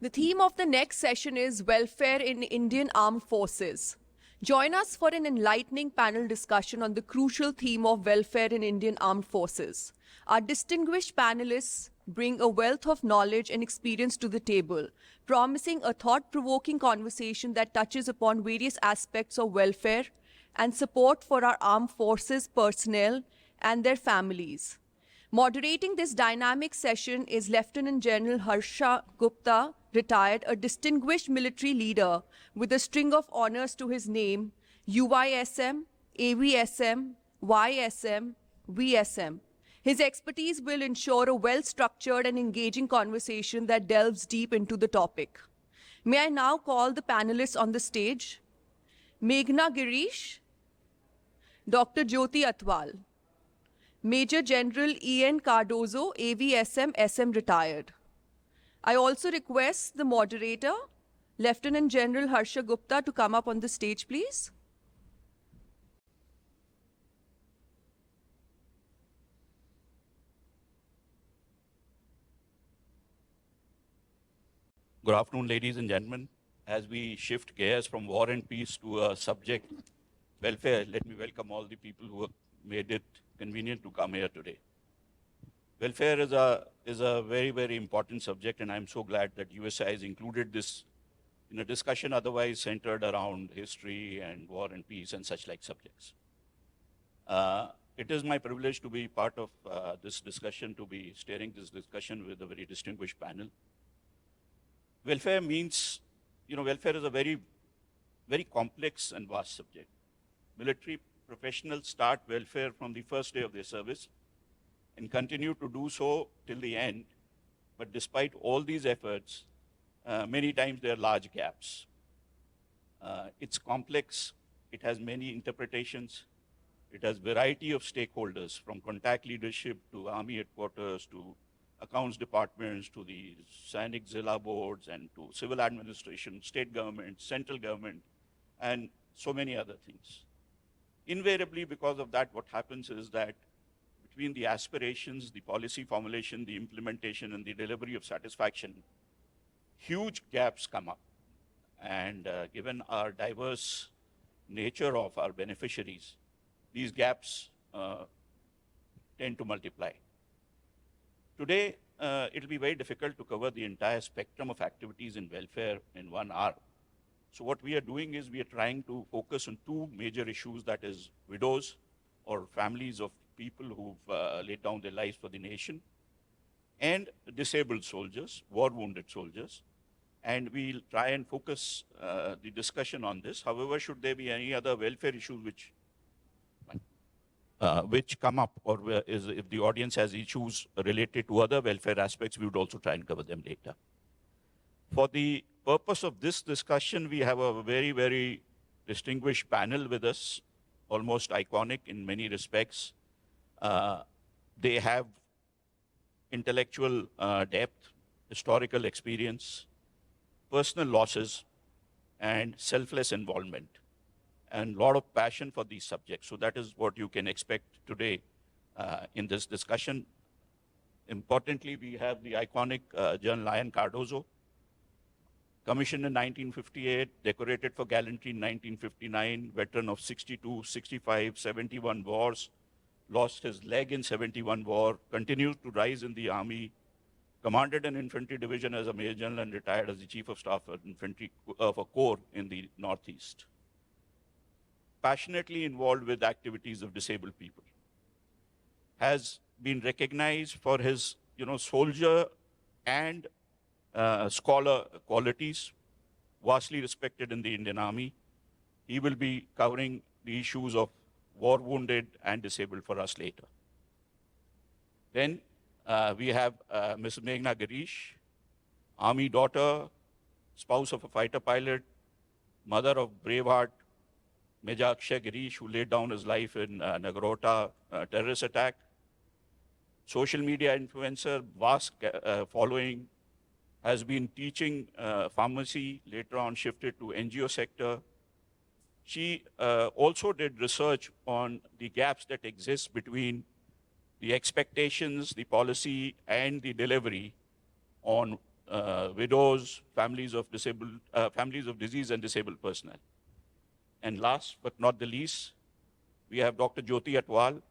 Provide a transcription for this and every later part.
The theme of the next session is Welfare in Indian Armed Forces. Join us for an enlightening panel discussion on the crucial theme of welfare in Indian Armed Forces. Our distinguished panelists bring a wealth of knowledge and experience to the table, promising a thought-provoking conversation that touches upon various aspects of welfare and support for our armed forces personnel and their families. Moderating this dynamic session is Lieutenant General Harsha Gupta, retired, a distinguished military leader with a string of honors to his name: UYSM, AVSM, YSM, VSM. His expertise will ensure a well-structured and engaging conversation that delves deep into the topic. May I now call the panelists on the stage? Meghna Girish, Dr. Jyoti Atwal, Major General E.N. Cardozo, AVSM, SM retired. I also request the moderator, Lieutenant General Harsha Gupta, to come up on the stage, please. Good afternoon, ladies and gentlemen. As we shift gears from war and peace to a subject, welfare, let me welcome all the people who have made it convenient to come here today. Welfare is a very, very important subject, and I'm so glad that USI has included this in a discussion otherwise centered around history and war and peace and such like subjects. It is my privilege to be part of this discussion, to be steering this discussion with a very distinguished panel. Welfare means, welfare is a very, very complex and vast subject. Military professionals start welfare from the first day of their service and continue to do so till the end. But despite all these efforts, many times there are large gaps. It's complex, it has many interpretations, it has variety of stakeholders, from contact leadership to army headquarters to accounts departments to the Sainik Zilla boards and to civil administration, state government, central government, and so many other things. Invariably, because of that, what happens is that between the aspirations, the policy formulation, the implementation, and the delivery of satisfaction, huge gaps come up. And given our diverse nature of our beneficiaries, these gaps tend to multiply. Today, it'll be very difficult to cover the entire spectrum of activities in welfare in 1 hour. So what we are doing is we are trying to focus on two major issues, that is widows or families of people who've laid down their lives for the nation, and disabled soldiers, war-wounded soldiers. And we'll try and focus the discussion on this. However, should there be any other welfare issues which come up, or if the audience has issues related to other welfare aspects, we would also try and cover them later. For the purpose of this discussion, we have a very, very distinguished panel with us, almost iconic in many respects. They have intellectual depth, historical experience, personal losses, and selfless involvement, and a lot of passion for these subjects. So that is what you can expect today in this discussion. Importantly, we have the iconic General Lion Cardozo, commissioned in 1958, decorated for gallantry in 1959, veteran of 62, 65, 71 wars, lost his leg in 71 war, continued to rise in the army, commanded an infantry division as a major general, and retired as the chief of staff of a corps in the Northeast. Passionately involved with activities of disabled people, has been recognized for his, soldier and scholar qualities, vastly respected in the Indian Army. He will be covering the issues of war-wounded and disabled for us later. Then we have Ms. Meghna Girish, Army daughter, spouse of a fighter pilot, mother of Braveheart Major Akshay Girish, who laid down his life in Nagrota terrorist attack. Social media influencer, vast following, has been teaching pharmacy, later on shifted to NGO sector. She also did research on the gaps that exist between the expectations, the policy, and the delivery on widows, families of disease and disabled personnel. And last but not the least, we have Dr. Jyoti Atwal,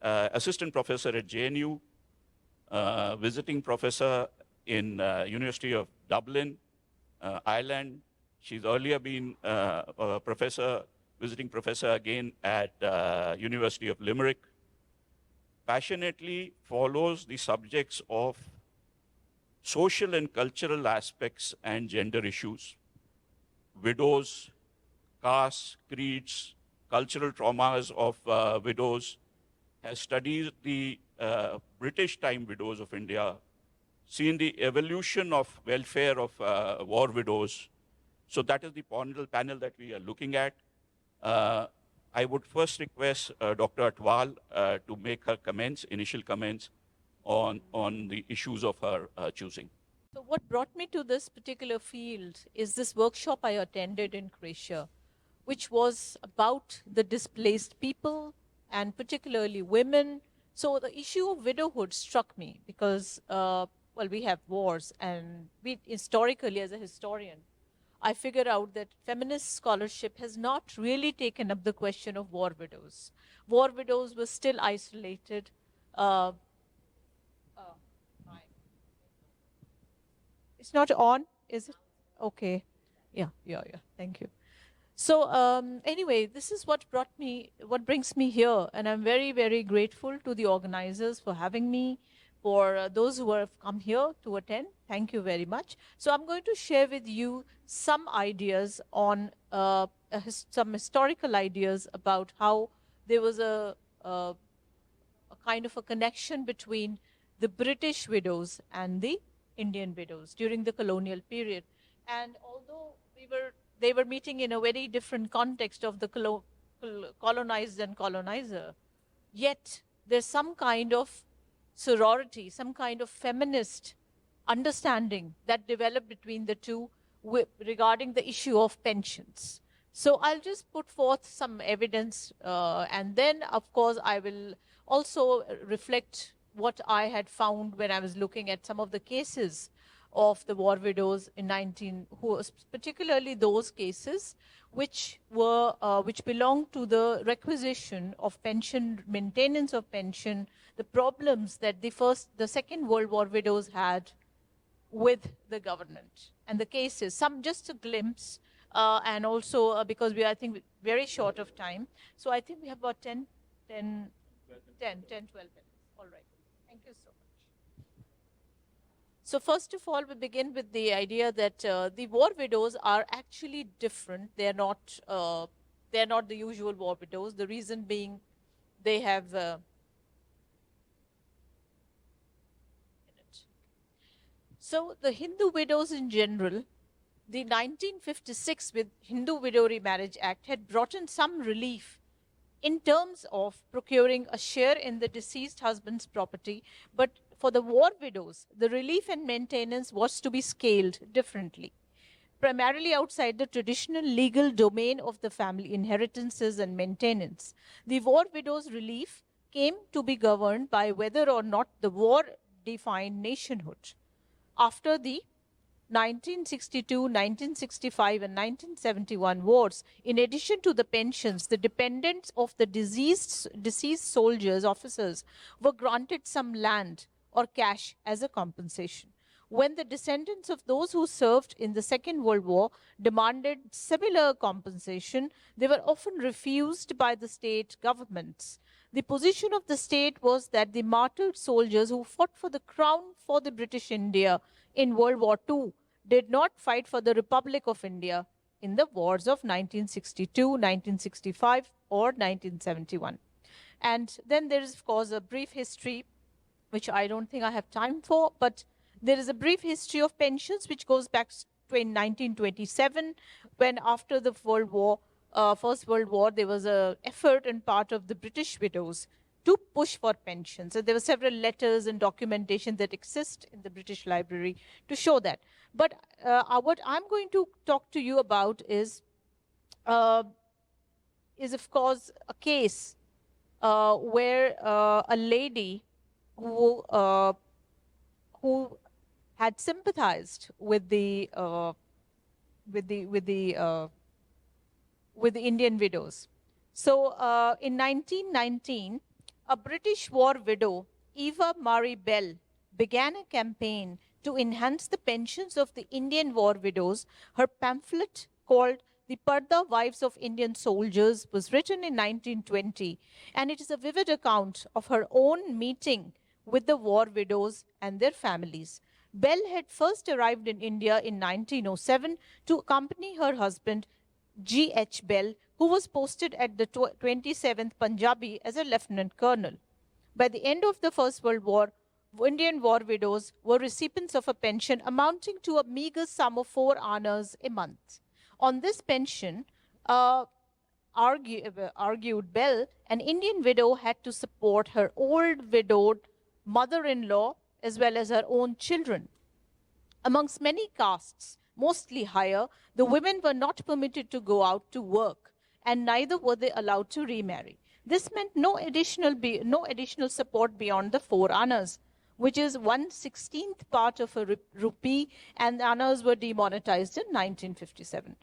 assistant professor at JNU, visiting professor in University of Dublin, Ireland. She's earlier been a visiting professor again at University of Limerick. Passionately follows the subjects of social and cultural aspects and gender issues, widows, castes, creeds, cultural traumas of widows, has studied the British time widows of India, seen the evolution of welfare of war widows. So that is the panel that we are looking at. I would first request Dr. Atwal to make her initial comments on the issues of her choosing. So what brought me to this particular field is this workshop I attended in Croatia, which was about the displaced people and particularly women. So the issue of widowhood struck me because, well, we have wars, and historically, as a historian, I figured out that feminist scholarship has not really taken up the question of war widows. War widows were still isolated. It's not on, is it? Okay. Yeah. Thank you. So anyway, this is what brings me here, and I'm very, very grateful to the organizers for having me. For those who have come here to attend, thank you very much. So I'm going to share with you some ideas on some historical ideas about how there was a kind of a connection between the British widows and the Indian widows during the colonial period. And although they were meeting in a very different context of the colonized and colonizer, yet there's some kind of sorority, some kind of feminist understanding that developed between the two regarding the issue of pensions. So I'll just put forth some evidence, and then, of course, I will also reflect what I had found when I was looking at some of the cases of the war widows in particularly those cases which belonged to the requisition of pension, maintenance of pension, the problems that the Second World War widows had with the government, and the cases, just a glimpse, and also because we are, I think, very short of time. So I think we have about 12 minutes. All right. Thank you so much. So first of all, we begin with the idea that the war widows are actually different. They're not the usual war widows. The reason being, they have so the Hindu widows in general, the 1956 with Hindu Widow Remarriage Act had brought in some relief in terms of procuring a share in the deceased husband's property, but for the war widows, the relief and maintenance was to be scaled differently, primarily outside the traditional legal domain of the family inheritances and maintenance. The war widows' relief came to be governed by whether or not the war defined nationhood. After the 1962, 1965, and 1971 wars, in addition to the pensions, the dependents of the deceased soldiers, officers, were granted some land or cash as a compensation. When the descendants of those who served in the Second World War demanded similar compensation, they were often refused by the state governments. The position of the state was that the martyred soldiers who fought for the crown for the British India in World War II did not fight for the Republic of India in the wars of 1962, 1965, or 1971. And then there is, of course, a brief history, which I don't think I have time for, but there is a brief history of pensions which goes back to 1927, when after the First World War, there was an effort on part of the British widows to push for pensions. And there were several letters and documentation that exist in the British Library to show that. But what I'm going to talk to you about is of course, a case where a lady who had sympathized with the with the with the uh, with the Indian widows. So in 1919, a British war widow, Eva Marie Bell, began a campaign to enhance the pensions of the Indian war widows. Her pamphlet called The Parda Wives of Indian Soldiers was written in 1920, and it is a vivid account of her own meeting with the war widows and their families. Bell had first arrived in India in 1907 to accompany her husband, G.H. Bell, who was posted at the 27th Punjabi as a lieutenant colonel. By the end of the First World War, Indian war widows were recipients of a pension amounting to a meager sum of 4 annas a month. On this pension, argued Bell, an Indian widow had to support her old widowed mother-in-law as well as her own children. Amongst many castes, mostly higher, the women were not permitted to go out to work, and neither were they allowed to remarry. This meant no additional support beyond the 4 annas, which is 1/16th part of a rupee, and annas were demonetized in 1957.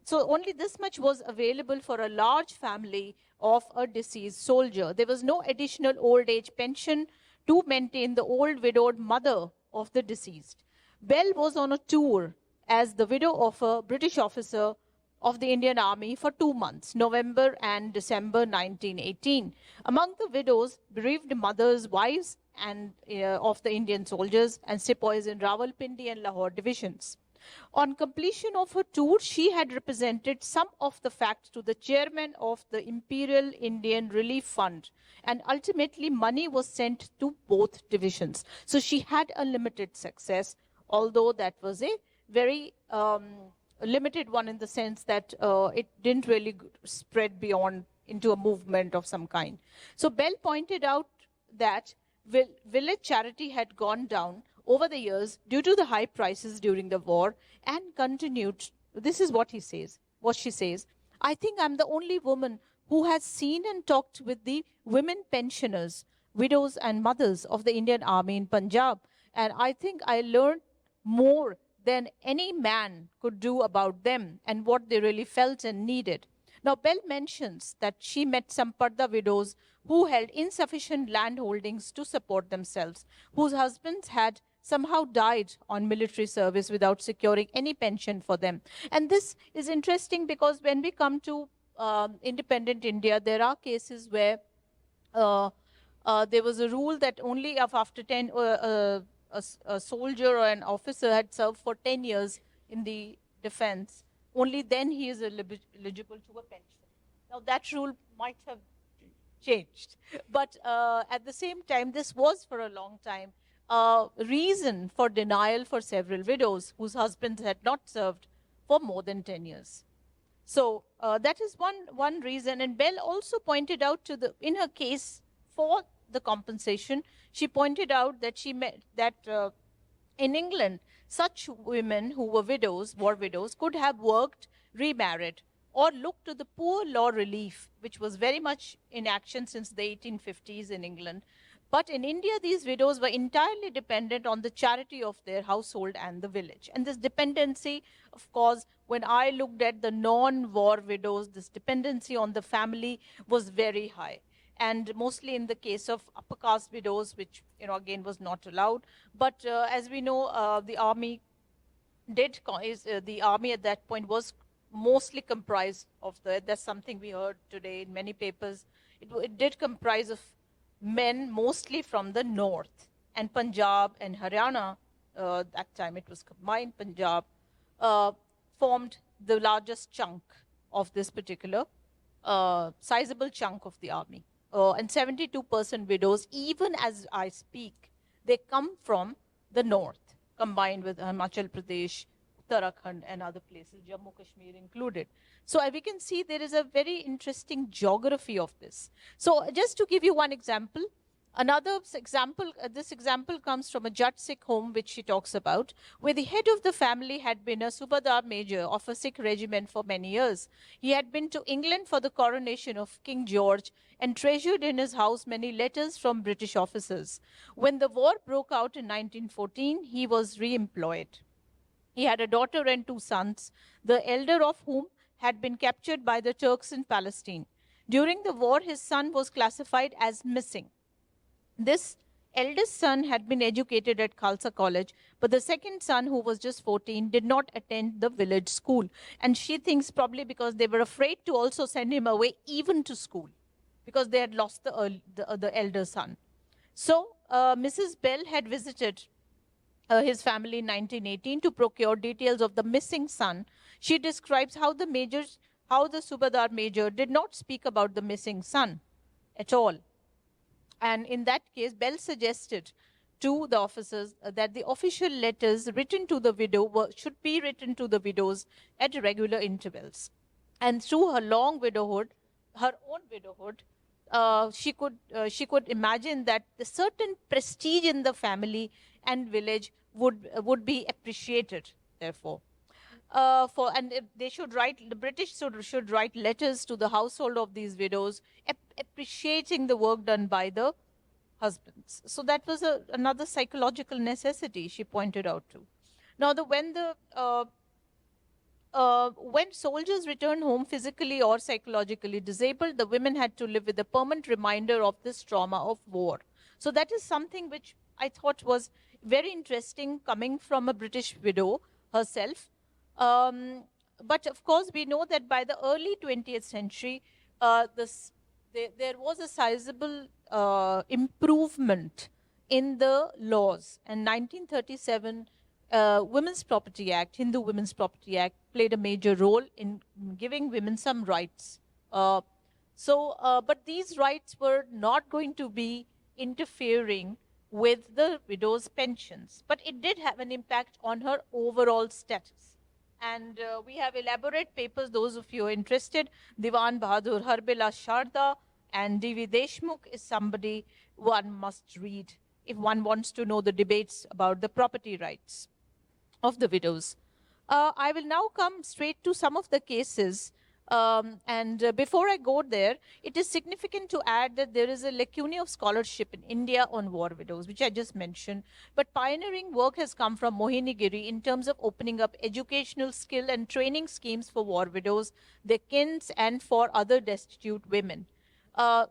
So only this much was available for a large family of a deceased soldier. There was no additional old age pension to maintain the old widowed mother of the deceased. Bell was on a tour as the widow of a British officer of the Indian Army for 2 months, November and December 1918. Among the widows, bereaved mothers, wives and of the Indian soldiers and sepoys in Rawalpindi and Lahore divisions. On completion of her tour, she had represented some of the facts to the chairman of the Imperial Indian Relief Fund, and ultimately money was sent to both divisions. So she had a limited success, although that was a very limited one in the sense that it didn't really spread beyond into a movement of some kind. So Bell pointed out that village charity had gone down over the years due to the high prices during the war, and continued. This is what she says, I think I'm the only woman who has seen and talked with the women pensioners, widows and mothers of the Indian Army in Punjab, and I think I learned more than any man could do about them and what they really felt and needed. Now, Bell mentions that she met some Parda widows who held insufficient land holdings to support themselves, whose husbands had somehow died on military service without securing any pension for them. And this is interesting because when we come to independent India, there are cases where there was a rule that only after 10, a soldier or an officer had served for 10 years in the defense, only then he is eligible to a pension. Now that rule might have changed, but at the same time, this was for a long time reason for denial for several widows whose husbands had not served for more than 10 years. So that is one reason. And Bell also pointed out in her case for the compensation, she pointed out that in England, such women who were widows, war widows, could have worked, remarried, or looked to the poor law relief, which was very much in action since the 1850s in England. But in India, these widows were entirely dependent on the charity of their household and the village. And this dependency, of course, when I looked at the non-war widows, this dependency on the family was very high. And mostly in the case of upper caste widows, which, again, was not allowed. But as we know, the army the army at that point was mostly comprised of that's something we heard today in many papers. It did comprise of men mostly from the north, and Punjab and Haryana, that time it was combined, Punjab, formed the largest chunk of this particular sizable chunk of the army. And 72% widows, even as I speak, they come from the north, combined with Himachal Pradesh, Uttarakhand, and other places, Jammu Kashmir included. So we can see there is a very interesting geography of this. So just to give you one example, Another example, this example comes from a Jat Sikh home, which she talks about, where the head of the family had been a Subadar major of a Sikh regiment for many years. He had been to England for the coronation of King George and treasured in his house many letters from British officers. When the war broke out in 1914, he was re-employed. He had a daughter and 2 sons, the elder of whom had been captured by the Turks in Palestine. During the war, his son was classified as missing. This eldest son had been educated at Khalsa College, but the second son, who was just 14, did not attend the village school. And she thinks probably because they were afraid to also send him away even to school, because they had lost the elder son. So Mrs. Bell had visited his family in 1918 to procure details of the missing son. She describes how the Subadar major did not speak about the missing son at all. And in that case, Bell suggested to the officers that the official letters written to the widow should be written to the widows at regular intervals. And through her long widowhood, her own widowhood, she could imagine that the certain prestige in the family and village would be appreciated. Therefore, they should write, the British should write letters to the household of these widows, appreciating the work done by the husbands. So that was another psychological necessity she pointed out to. Now, when soldiers returned home physically or psychologically disabled, the women had to live with a permanent reminder of this trauma of war. So that is something which I thought was very interesting, coming from a British widow herself. But of course, we know that by the early 20th century, there was a sizable improvement in the laws. And 1937 Women's Property Act, Hindu Women's Property Act, played a major role in giving women some rights. But these rights were not going to be interfering with the widow's pensions. But it did have an impact on her overall status. And we have elaborate papers, those of you who are interested. Diwan Bahadur Harbila Sharda and D.V. Deshmukh is somebody one must read if one wants to know the debates about the property rights of the widows. I will now come straight to some of the cases. Before I go there, it is significant to add that there is a lacunae of scholarship in India on war widows, which I just mentioned. But pioneering work has come from Mohini Giri in terms of opening up educational skill and training schemes for war widows, their kins, and for other destitute women.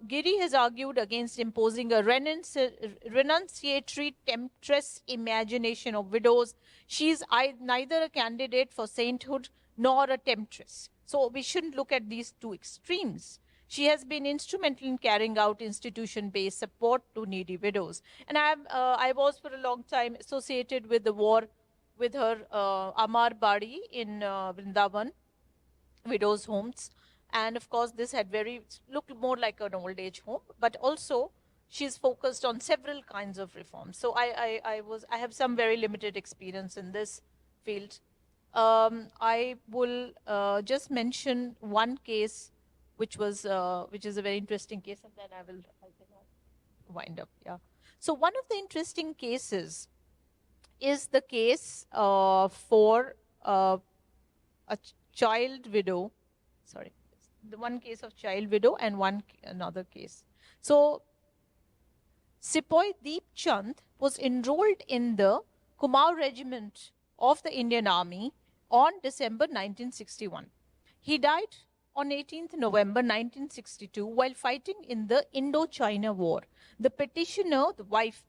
Giri has argued against imposing a renunciatory temptress imagination of widows. She is neither a candidate for sainthood nor a temptress. So we shouldn't look at these two extremes. She has been instrumental in carrying out institution-based support to needy widows. And I was for a long time associated with the war with her Amar Badi in Vrindavan, widows' homes. And of course, this had looked more like an old age home, but also she's focused on several kinds of reforms. So I have some very limited experience in this field. I will just mention one case, which is a very interesting case, and then I think I'll wind up. Yeah. So one of the interesting cases is the case for a child widow. Sorry, the one case of child widow and another case. So Sepoy Deep Chand was enrolled in the Kumaon Regiment of the Indian Army on December 1961. He died on 18th November 1962 while fighting in the Indo-China War. The petitioner, the wife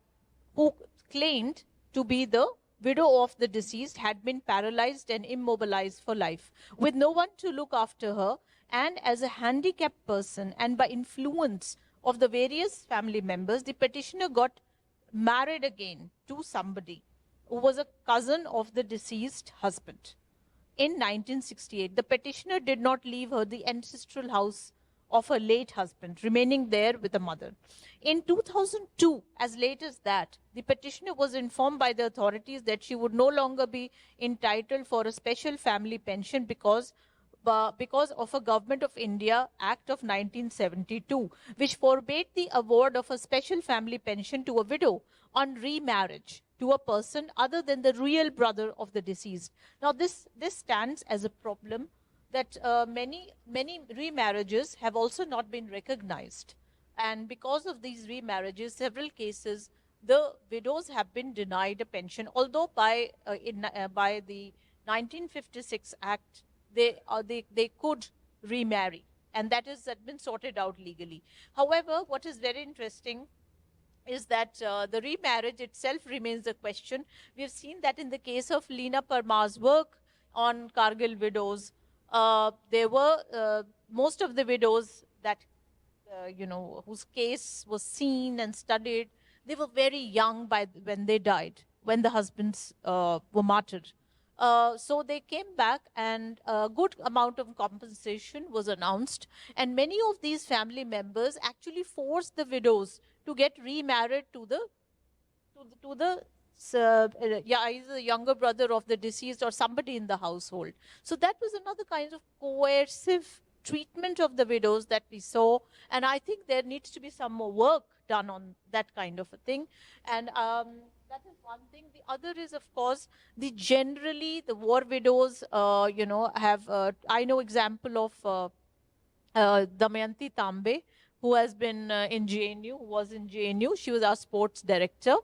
who claimed to be the widow of the deceased, had been paralyzed and immobilized for life, with no one to look after her, and as a handicapped person and by influence of the various family members, the petitioner got married again to somebody who was a cousin of the deceased husband. In 1968, the petitioner did not leave her the ancestral house of her late husband, remaining there with the mother. In 2002, as late as that, the petitioner was informed by the authorities that she would no longer be entitled for a special family pension because because of a Government of India Act of 1972, which forbade the award of a special family pension to a widow on remarriage to a person other than the real brother of the deceased. Now, this stands as a problem that many remarriages have also not been recognized. And because of these remarriages, several cases, the widows have been denied a pension, although by the 1956 Act, they could remarry, and that has been sorted out legally. However, what is very interesting is that the remarriage itself remains a question. We have seen that in the case of Leena Parmar's work on Kargil widows, there were most of the widows that, whose case was seen and studied, they were very young when they died, when the husbands were martyred. So they came back, and a good amount of compensation was announced. And many of these family members actually forced the widows to get remarried to either the younger brother of the deceased or somebody in the household. So that was another kind of coercive treatment of the widows that we saw. And I think there needs to be some more work done on that kind of a thing. And that is one thing. The other is, of course, generally the war widows, have, I know example of Damayanti Tambe, who has been in JNU, who was in JNU. She was our sports director.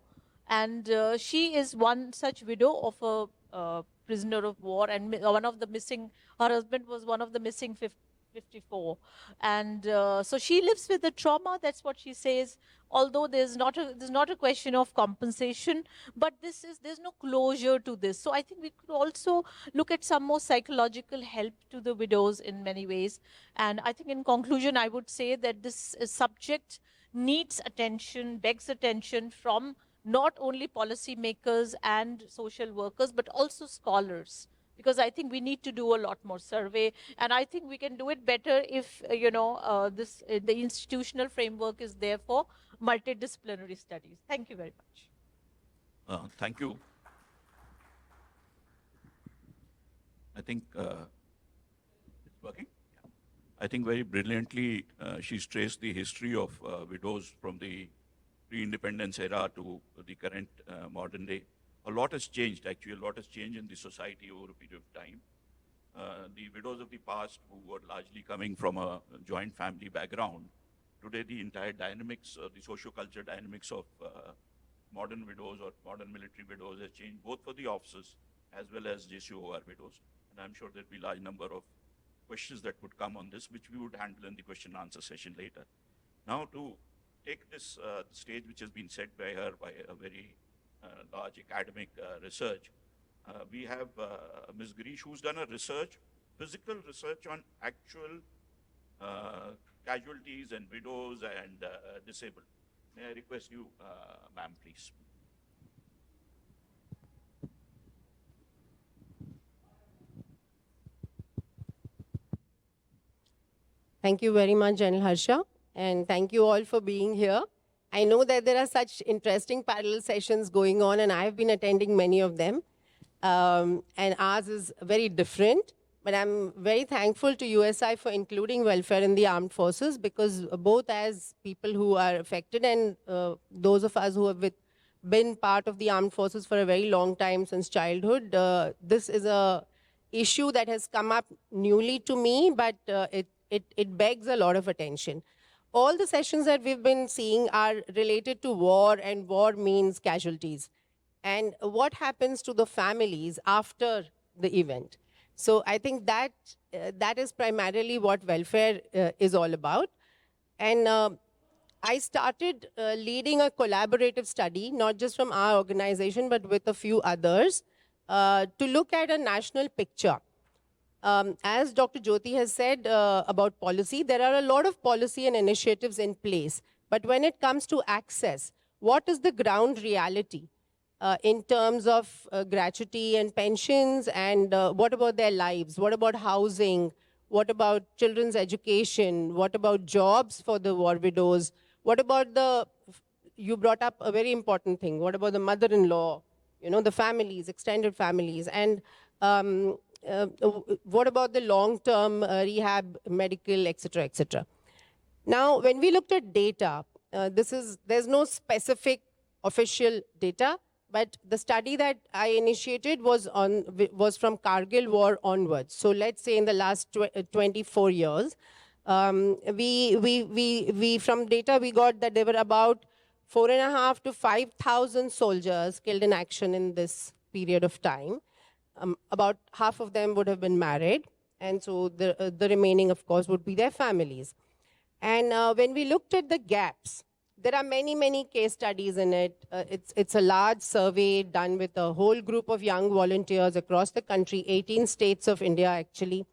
And she is one such widow of a prisoner of war, and one of the missing, her husband was one of the missing 54. And so she lives with the trauma, that's what she says, although there's not a question of compensation, but there's no closure to this. So I think we could also look at some more psychological help to the widows in many ways. And I think in conclusion, I would say that this subject needs attention, begs attention from not only policymakers and social workers, but also scholars. Because I think we need to do a lot more survey, and I think we can do it better if the institutional framework is there for multidisciplinary studies. Thank you very much. Thank you. I think it's working. Yeah. I think very brilliantly she's traced the history of widows from the pre-independence era to the current modern day. A lot has changed, actually. A lot has changed in the society over a period of time. The widows of the past, who were largely coming from a joint family background, today the entire dynamics, the socio-cultural dynamics of modern widows or modern military widows has changed, both for the officers as well as JCOR widows. And I'm sure there'll be a large number of questions that would come on this, which we would handle in the question and answer session later. Now, to take this stage, which has been set by her by a very large academic research, we have Ms. Girish, who's done a research, physical research on actual casualties and widows and disabled. May I request you, ma'am, please. Thank you very much, General Harsha, and thank you all for being here. I know that there are such interesting parallel sessions going on, and I've been attending many of them. And ours is very different, but I'm very thankful to USI for including welfare in the armed forces, because both as people who are affected and those of us who have been part of the armed forces for a very long time since childhood, this is a issue that has come up newly to me, but it begs a lot of attention. All the sessions that we've been seeing are related to war, and war means casualties. And what happens to the families after the event. So I think that is primarily what welfare is all about. And I started leading a collaborative study, not just from our organization, but with a few others, to look at a national picture. As Dr. Jyoti has said about policy, there are a lot of policy and initiatives in place. But when it comes to access, what is the ground reality in terms of gratuity and pensions, and what about their lives? What about housing? What about children's education? What about jobs for the war widows? What about you brought up a very important thing. What about the mother-in-law, the families, extended families? And what about the long-term rehab, medical, etc., etc.? Now, when we looked at data, there's no specific official data, but the study that I initiated was from Kargil war onwards. So let's say in the last 24 years, we from data we got that there were about 4,500 to 5,000 soldiers killed in action in this period of time. About half of them would have been married, and so the remaining, of course, would be their families. And when we looked at the gaps, there are many, many case studies in it. It's a large survey done with a whole group of young volunteers across the country, 18 states of India, actually.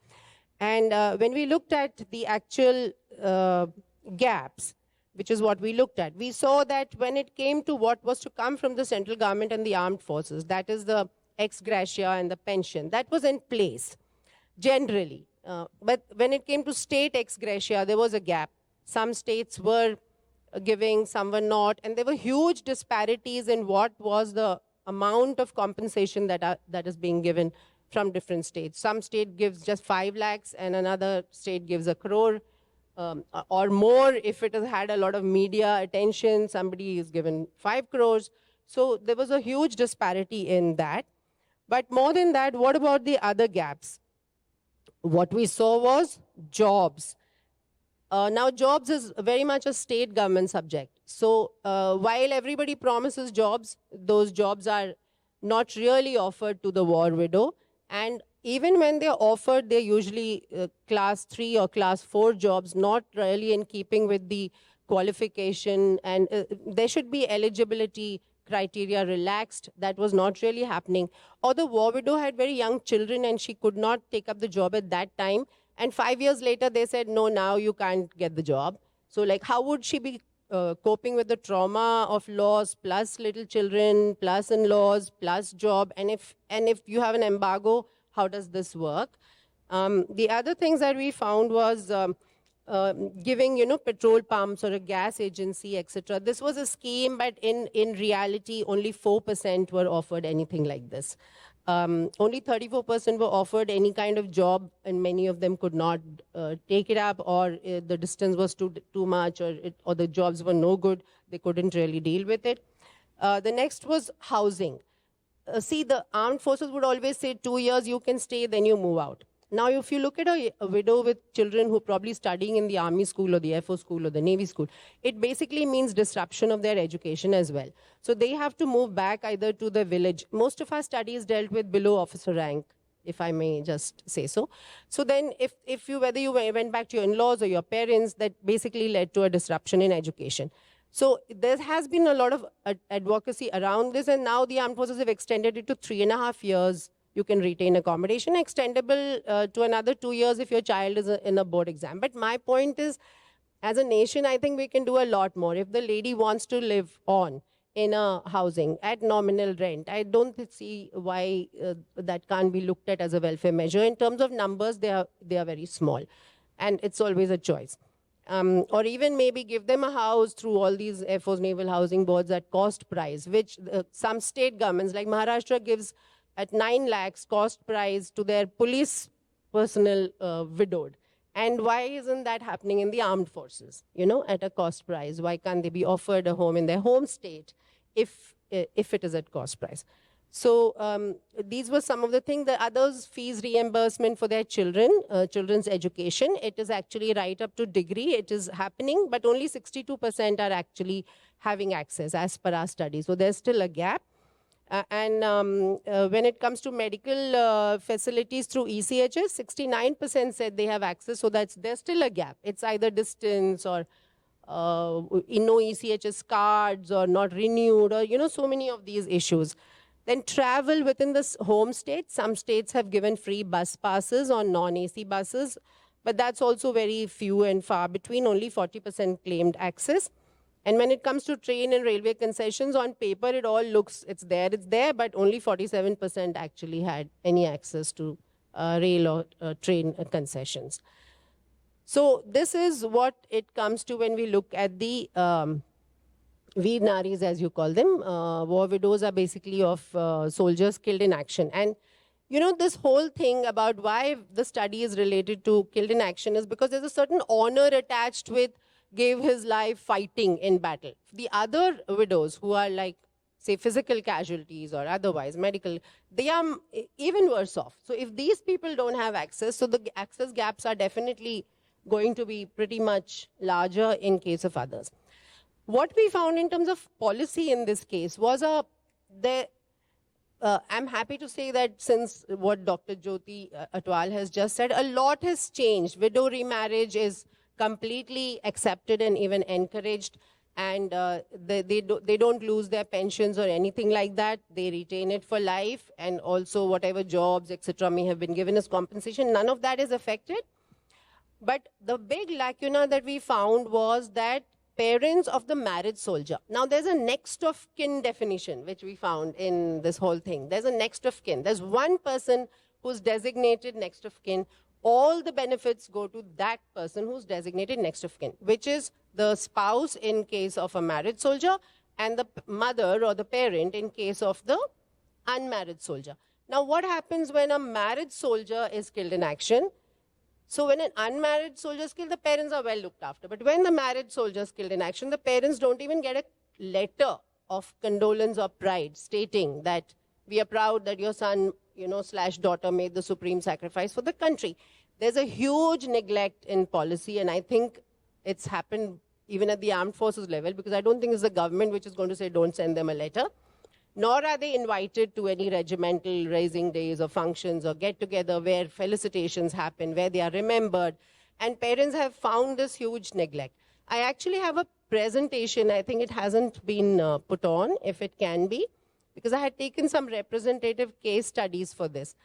And when we looked at the actual gaps, which is what we looked at, we saw that when it came to what was to come from the central government and the armed forces, that is the ex gratia and the pension, that was in place, generally. But when it came to state ex gratia, there was a gap. Some states were giving, some were not, and there were huge disparities in what was the amount of compensation that is being given from different states. Some state gives just 5 lakhs and another state gives 1 crore or more. If it has had a lot of media attention, somebody is given 5 crores. So there was a huge disparity in that. But more than that, what about the other gaps? What we saw was jobs. Now, jobs is very much a state government subject. So while everybody promises jobs, those jobs are not really offered to the war widow. And even when they're offered, they're usually class 3 or class 4 jobs, not really in keeping with the qualification. And there should be eligibility criteria relaxed. That was not really happening. Or the war widow had very young children and she could not take up the job at that time. And 5 years later, they said, no, now you can't get the job. So like, how would she be coping with the trauma of loss, plus little children, plus in-laws, plus job? And if you have an embargo, how does this work? The other things that we found was giving, petrol pumps or a gas agency, etc. This was a scheme, but in reality, only 4% were offered anything like this. Only 34% were offered any kind of job, and many of them could not take it up, or the distance was too much, or the jobs were no good. They couldn't really deal with it. The next was housing. See, the armed forces would always say 2 years you can stay, then you move out. Now, if you look at a widow with children who are probably studying in the Army school or the Air Force school or the Navy school, it basically means disruption of their education as well. So they have to move back either to the village. Most of our studies dealt with below officer rank, if I may just say so. So then whether you went back to your in-laws or your parents, that basically led to a disruption in education. So there has been a lot of advocacy around this, and now the armed forces have extended it to 3.5 years. You can retain accommodation, extendable to another 2 years if your child is in a board exam. But my point is, as a nation, I think we can do a lot more. If the lady wants to live on in a housing at nominal rent, I don't see why that can't be looked at as a welfare measure. In terms of numbers, they are very small, and it's always a choice. Or even maybe give them a house through all these Air Force Naval Housing Boards at cost price, which some state governments, like Maharashtra, gives at 9 lakhs cost price to their police personnel widowed. And why isn't that happening in the armed forces, at a cost price? Why can't they be offered a home in their home state if it is at cost price? So these were some of the things. The others, fees reimbursement for their children, children's education. It is actually right up to degree. It is happening, but only 62% are actually having access as per our study. So there's still a gap. And when it comes to medical facilities through ECHS, 69% said they have access. So there's still a gap. It's either distance or no ECHS cards or not renewed, or so many of these issues. Then travel within the home state. Some states have given free bus passes on non-AC buses, but that's also very few and far between. Only 40% claimed access. And when it comes to train and railway concessions, on paper, it all looks, it's there, but only 47% actually had any access to rail or train concessions. So this is what it comes to when we look at the Veer Naris, as you call them. War widows are basically of soldiers killed in action. And this whole thing about why the study is related to killed in action is because there's a certain honor attached with gave his life fighting in battle. The other widows who are like, say, physical casualties or otherwise medical, they are even worse off. So if these people don't have access, so the access gaps are definitely going to be pretty much larger in case of others. What we found in terms of policy in this case was I'm happy to say that since what Dr. Jyoti Atwal has just said, a lot has changed. Widow remarriage is completely accepted and even encouraged, and they don't lose their pensions or anything like that. They retain it for life, and also whatever jobs, etc., may have been given as compensation, none of that is affected. But the big lacuna that we found was that parents of the married soldier. Now, there's a next of kin definition, which we found in this whole thing. There's a next of kin. There's one person who's designated next of kin. All the benefits go to that person who's designated next of kin, which is the spouse in case of a married soldier and the mother or the parent in case of the unmarried soldier. Now, what happens when a married soldier is killed in action? So when an unmarried soldier is killed, the parents are well looked after. But when the married soldier is killed in action, the parents don't even get a letter of condolence or pride stating that we are proud that your son, slash daughter made the supreme sacrifice for the country. There's a huge neglect in policy, and I think it's happened even at the armed forces level, because I don't think it's the government which is going to say don't send them a letter. Nor are they invited to any regimental raising days or functions or get-together where felicitations happen, where they are remembered. And parents have found this huge neglect. I actually have a presentation. I think it hasn't been put on, if it can be, because I had taken some representative case studies for this.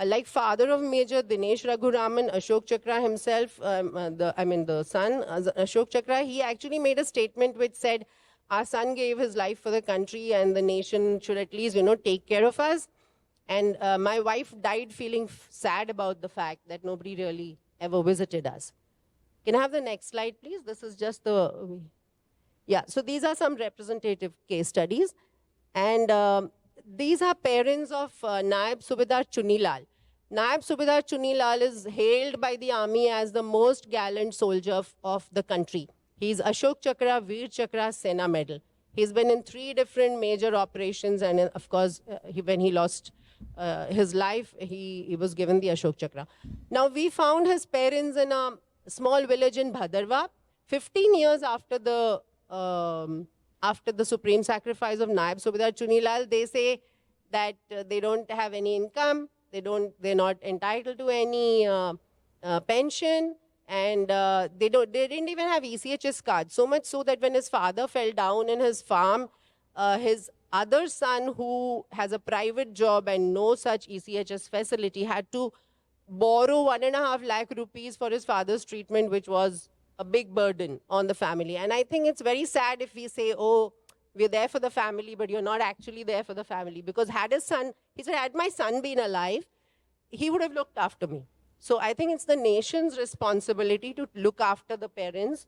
Like father of Major Dinesh Raghuraman, Ashok Chakra himself, the son, Ashok Chakra, he actually made a statement which said, our son gave his life for the country and the nation should at least, take care of us. And my wife died feeling sad about the fact that nobody really ever visited us. Can I have the next slide, please? This is just the... Yeah, so these are some representative case studies. And these are parents of Naib Subedar Chunilal. Naib Subedar Chunilal is hailed by the army as the most gallant soldier of the country. He's Ashok Chakra, Veer Chakra, Sena Medal. He's been in 3 different major operations, and of course, when he lost his life, he was given the Ashok Chakra. Now, we found his parents in a small village in Bhadarwa. 15 years after the supreme sacrifice of Naib Subedar Chunilal, they say that they don't have any income, they're not entitled to any pension. And they didn't even have ECHS cards, so much so that when his father fell down in his farm, his other son, who has a private job and no such ECHS facility, had to borrow 1.5 lakh rupees for his father's treatment, which was a big burden on the family. And I think it's very sad if we say, oh, we're there for the family, but you're not actually there for the family. Because had his son, he said, had my son been alive, he would have looked after me. So I think it's the nation's responsibility to look after the parents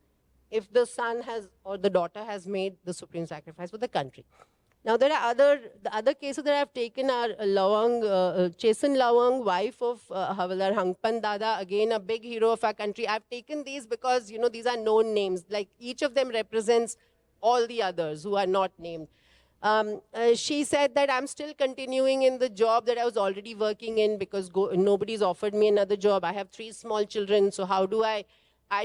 if the son has or the daughter has made the supreme sacrifice for the country. Now, there are the other cases that I've taken are Chesan Lawang, wife of Havildar Hangpan Dada, again a big hero of our country. I've taken these because, these are known names. Like, each of them represents all the others who are not named. She said that I'm still continuing in the job that I was already working in because nobody's offered me another job. I have 3 small children, so how do I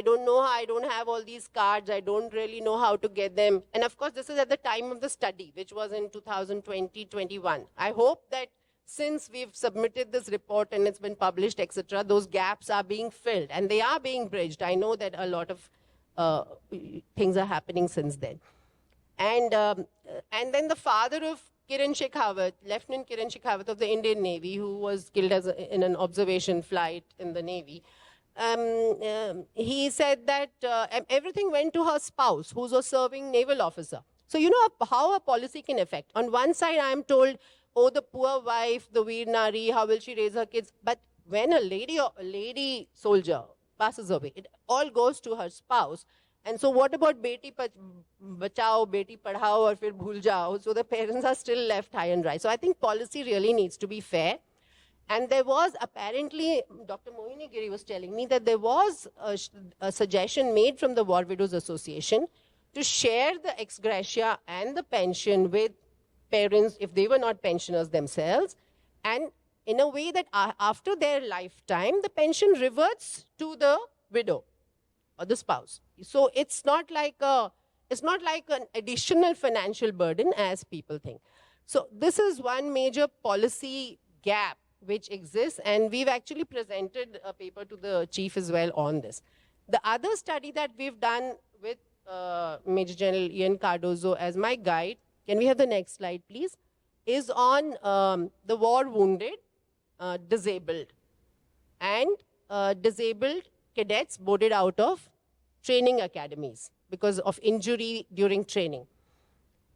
don't know how, I don't have all these cards. I don't really know how to get them. And of course, this is at the time of the study, which was in 2020-21. I hope that since we've submitted this report and it's been published, etc., those gaps are being filled and they are being bridged. I know that a lot of things are happening since then. And then the father of Kiran Shekhawat, Lieutenant Kiran Shekhawat of the Indian Navy, who was killed in an observation flight in the Navy, he said that everything went to her spouse, who's a serving naval officer. So how a policy can affect. On one side, I am told, oh, the poor wife, the Veer Nari, how will she raise her kids? But when a lady soldier passes away, it all goes to her spouse. And so what about beti bachao, beti padhao, or fir bhul jao? So the parents are still left high and dry. So I think policy really needs to be fair. And there was apparently, Dr. Mohini Giri was telling me that there was a suggestion made from the War Widows Association to share the ex gratia and the pension with parents if they were not pensioners themselves, and in a way that after their lifetime, the pension reverts to the widow or the spouse. So it's not like an additional financial burden as people think. So this is one major policy gap which exists, and we've actually presented a paper to the chief as well on this. The other study that we've done with Major General Ian Cardozo as my guide, can we have the next slide please, is on the war wounded, disabled, and disabled cadets boarded out of training academies because of injury during training.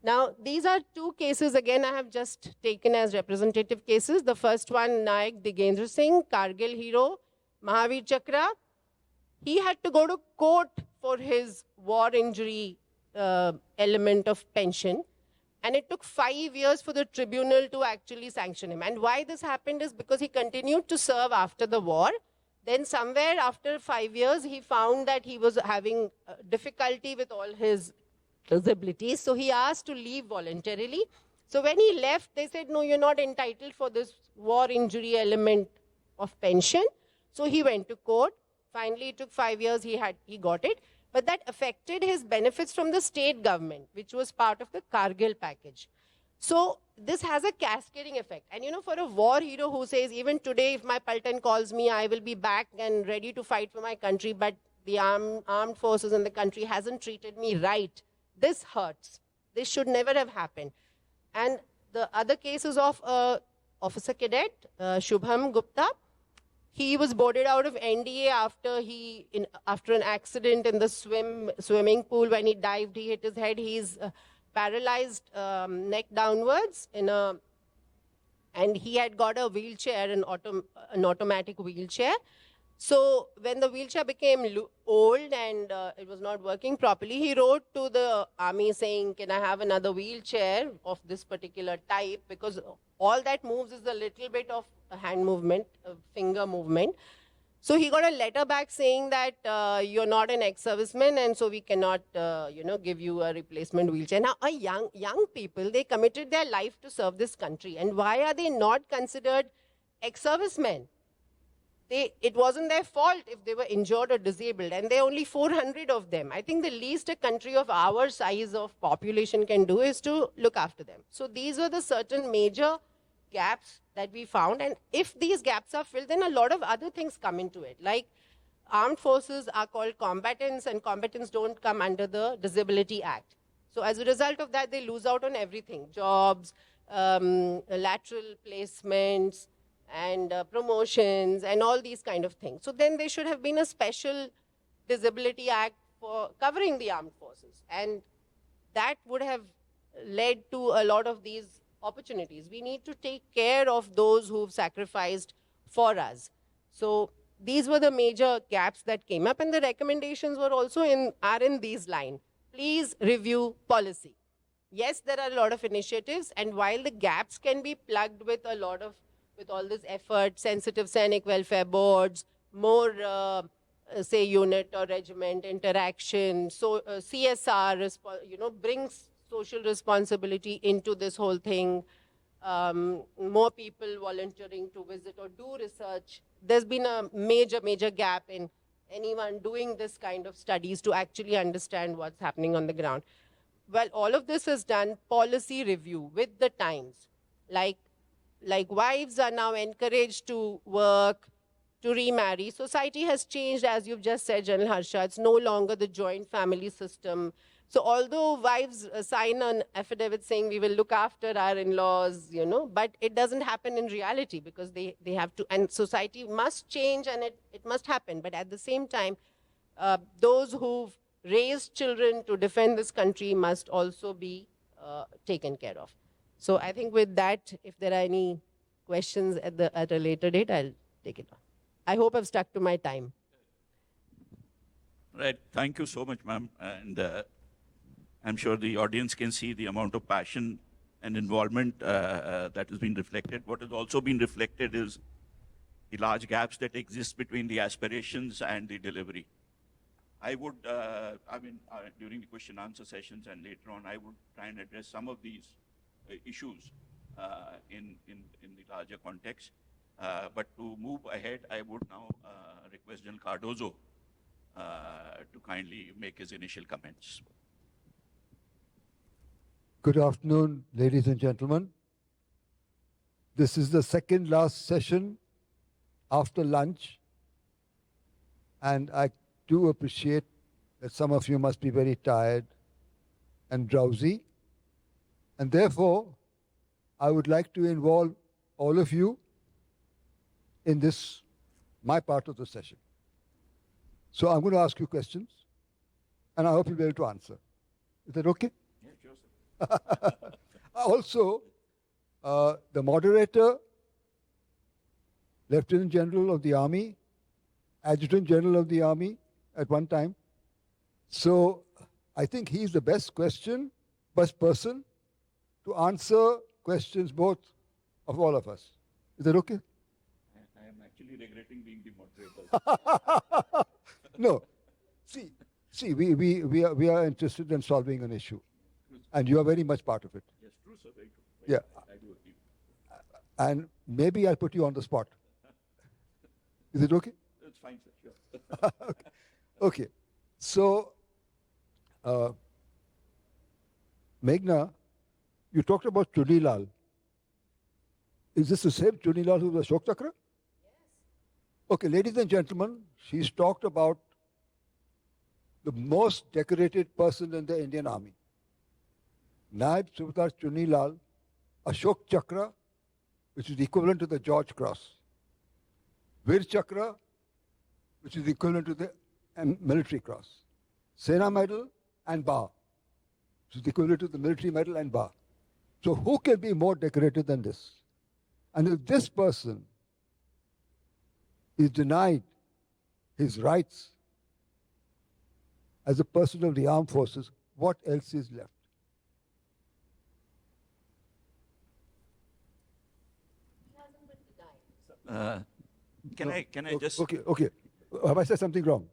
Now, these are two cases, again, I have just taken as representative cases. The first one, Nayak Digendra Singh, Kargil hero, Mahavir Chakra. He had to go to court for his war injury element of pension. And it took 5 years for the tribunal to actually sanction him. And why this happened is because he continued to serve after the war. Then somewhere after 5 years, he found that he was having difficulty with all his disabilities. So he asked to leave voluntarily. So when he left, they said, no, you're not entitled for this war injury element of pension. So he went to court. Finally, it took 5 years, he got it. But that affected his benefits from the state government, which was part of the Kargil package. So this has a cascading effect. And you know, for a war hero who says, even today, if my Paltan calls me, I will be back and ready to fight for my country, but the armed forces in the country hasn't treated me right, this hurts. This should never have happened. And the other cases of officer cadet, Shubham Gupta, he was boarded out of NDA after an accident in the swimming pool. When he dived, he hit his head. He's paralyzed neck downwards, and he had got a wheelchair, an automatic wheelchair. So when the wheelchair became old and it was not working properly, he wrote to the army saying, can I have another wheelchair of this particular type? Because all that moves is a little bit of a hand movement, a finger movement. So he got a letter back saying that you're not an ex-serviceman, and so we cannot, give you a replacement wheelchair. Now, young people, they committed their life to serve this country. And why are they not considered ex-servicemen? It wasn't their fault if they were injured or disabled, and there are only 400 of them. I think the least a country of our size of population can do is to look after them. So these were the certain major gaps that we found, and if these gaps are filled, then a lot of other things come into it. Like armed forces are called combatants, and combatants don't come under the Disability Act. So as a result of that, they lose out on everything: jobs, lateral placements, and promotions, and all these kind of things. So then there should have been a special Disability Act for covering the armed forces, and that would have led to a lot of these opportunities. We need to take care of those who've sacrificed for us. So these were the major gaps that came up, and the recommendations were also in these lines. Please review policy. Yes, there are a lot of initiatives, and while the gaps can be plugged with all this effort, sensitive scenic welfare boards, more, say, unit or regiment interaction, so CSR, brings social responsibility into this whole thing, more people volunteering to visit or do research. There's been a major gap in anyone doing this kind of studies to actually understand what's happening on the ground. Well, all of this is done policy review with the times. Like wives are now encouraged to work, to remarry. Society has changed, as you've just said, General Harsha. It's no longer the joint family system. So although wives sign an affidavit saying we will look after our in-laws, but it doesn't happen in reality because they have to, and society must change, and it must happen. But at the same time, those who've raised children to defend this country must also be taken care of. So I think with that, if there are any questions at a later date, I'll take it on. I hope I've stuck to my time. Right. Thank you so much, ma'am. And I'm sure the audience can see the amount of passion and involvement that has been reflected. What has also been reflected is the large gaps that exist between the aspirations and the delivery. I would, during the question answer sessions and later on, I would try and address some of these issues in the larger context. But to move ahead, I would now request General Cardozo to kindly make his initial comments. Good afternoon, ladies and gentlemen. This is the second last session after lunch, and I do appreciate that some of you must be very tired and drowsy, and therefore I would like to involve all of you in this, my part of the session. So I'm going to ask you questions, and I hope you'll be able to answer. Is that okay? Yeah, sure, sir. Also, the moderator, Lieutenant General of the Army, Adjutant General of the Army at one time. So I think he's the best person to answer questions both of all of us. Is that okay? I am actually regretting being the moderator. No. See, we are interested in solving an issue. And you are very much part of it. Yes, true, sir. Very true. Yeah. I do agree. And maybe I'll put you on the spot. Is it okay? It's fine, sir. Sure. Okay. So, Meghna, you talked about Chunilal. Is this the same Chunilal who was Ashok Chakra? Yes. Okay, ladies and gentlemen, she's talked about the most decorated person in the Indian Army. Naib Subedar Chunilal, Ashok Chakra, which is equivalent to the George Cross. Veer Chakra, which is equivalent to the military cross. Sena Medal and Bar, which is equivalent to the military medal and Bar. So who can be more decorated than this? And if this person is denied his rights as a person of the armed forces, what else is left? Can I just... Okay. Have I said something wrong?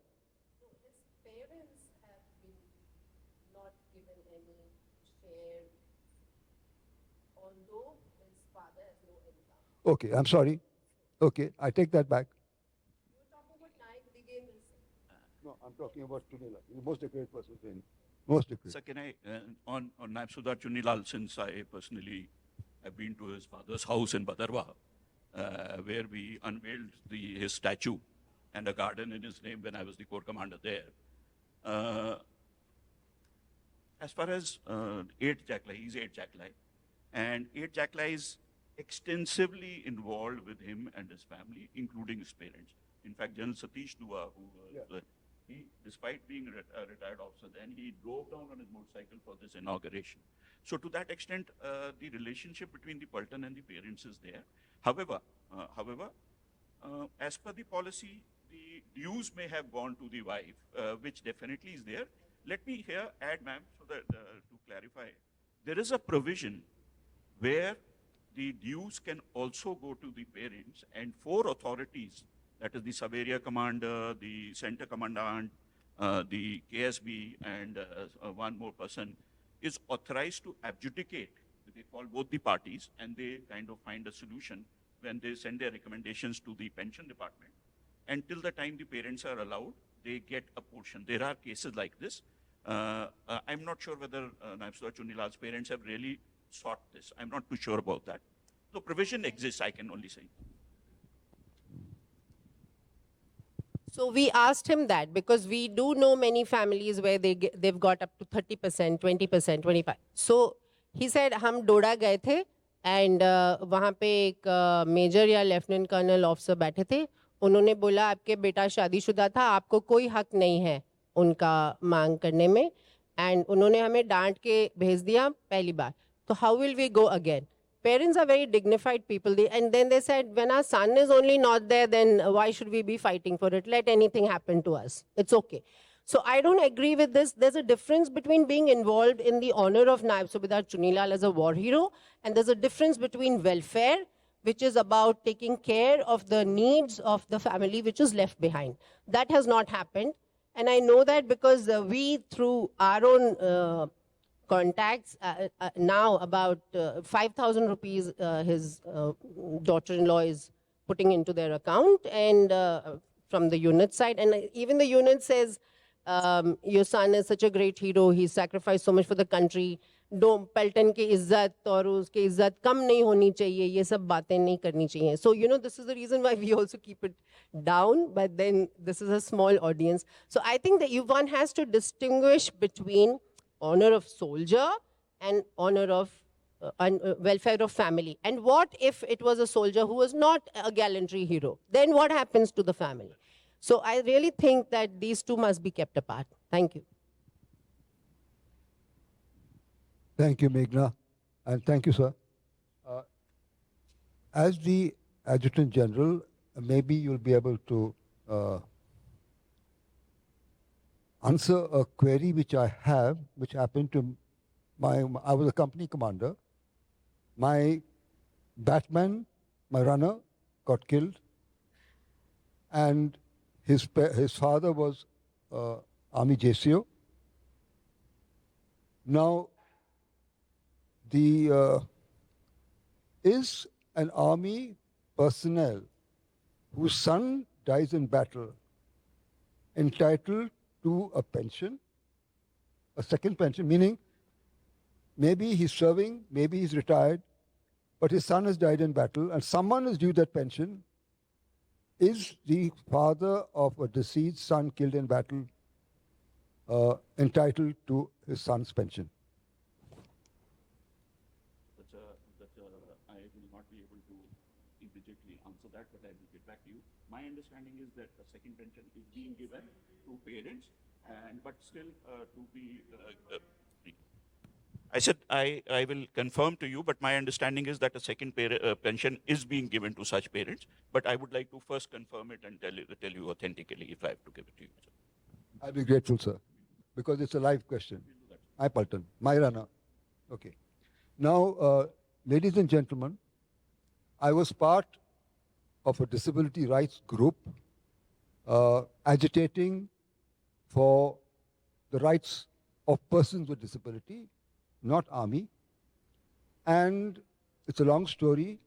No, his parents have been not given any share, although his father has no income. Okay, I'm sorry. Okay, I take that back. You're talking about Naik Brigade Singh. No, I'm talking about Chunilal, the most decorated person in. Most decorated. Sir, can I, on Naib Subedar Chunilal, since I personally have been to his father's house in Badarwa, where we unveiled his statue and a garden in his name when I was the corps commander there. As far as 8th Jackli, he's 8th Jackli, and 8th Jackli is extensively involved with him and his family, including his parents. In fact, General Satish Dua, who he, despite being a retired officer then, he drove down on his motorcycle for this inauguration. So to that extent, the relationship between the Paltan and the parents is there. However, as per the policy, the dues may have gone to the wife, which definitely is there. Let me here add, ma'am, so that to clarify, there is a provision where the dues can also go to the parents, and 4 authorities, that is the sub-area commander, the center commandant, the KSB, and one more person, is authorized to adjudicate. They call both the parties, and they kind of find a solution when they send their recommendations to the pension department. Until the time the parents are allowed, they get a portion. There are cases like this. I'm not sure whether Naib Subedar Chunilal's parents have really sought this. I'm not too sure about that. The provision exists, I can only say. So we asked him that because we do know many families where they've got up to 30%, 20%, 25%. So he said, हम डोडा गए थे and वहाँ पे एक major या lieutenant colonel officer बैठे थे. उन्होंने बोला आपके बेटा शादीशुदा था, आपको कोई हक नहीं है उनका मांग करने में. And उन्होंने हमें डांट के भेज दिया पहली बार. So how will we go again? Parents are very dignified people. And then they said, when our son is only not there, then why should we be fighting for it? Let anything happen to us. It's okay. So I don't agree with this. There's a difference between being involved in the honor of Naib Subedar Chunilal as a war hero, and there's a difference between welfare, which is about taking care of the needs of the family which is left behind. That has not happened. And I know that because we, through our own contacts, now about 5,000 rupees his daughter-in-law is putting into their account, and from the unit side. And even the unit says, your son is such a great hero, he sacrificed so much for the country. पलटन की इज्जत और उसकी इज्जत कम नहीं होनी चाहिए, ये सब बातें नहीं करनी चाहिए. So, this is the reason why we also keep it down, but then this is a small audience. So I think that one has to distinguish between honor of soldier and honor of welfare of family. And what if it was a soldier who was not a gallantry hero? Then what happens to the family? So I really think that these two must be kept apart. Thank you. Thank you, Meghna, and thank you, sir. As the Adjutant General, maybe you'll be able to answer a query which I have, which happened to I was a company commander. My batman, my runner, got killed, and his father was Army JCO. Now, is an army personnel whose son dies in battle entitled to a pension, a second pension, meaning maybe he's serving, maybe he's retired, but his son has died in battle and someone is due that pension? Is the father of a deceased son killed in battle entitled to his son's pension? I will not be able to immediately answer that, but I will get back to you. My understanding is that the second pension is being given to parents, but still to be. I said I will confirm to you, but my understanding is that a second pension is being given to such parents. But I would like to first confirm it and tell you authentically if I have to give it to you. Sir. I'll be grateful, sir, because it's a live question. I Paltan, my runner. Okay. Now, ladies and gentlemen, I was part of a disability rights group agitating for the rights of persons with disability, not army. And it's a long story.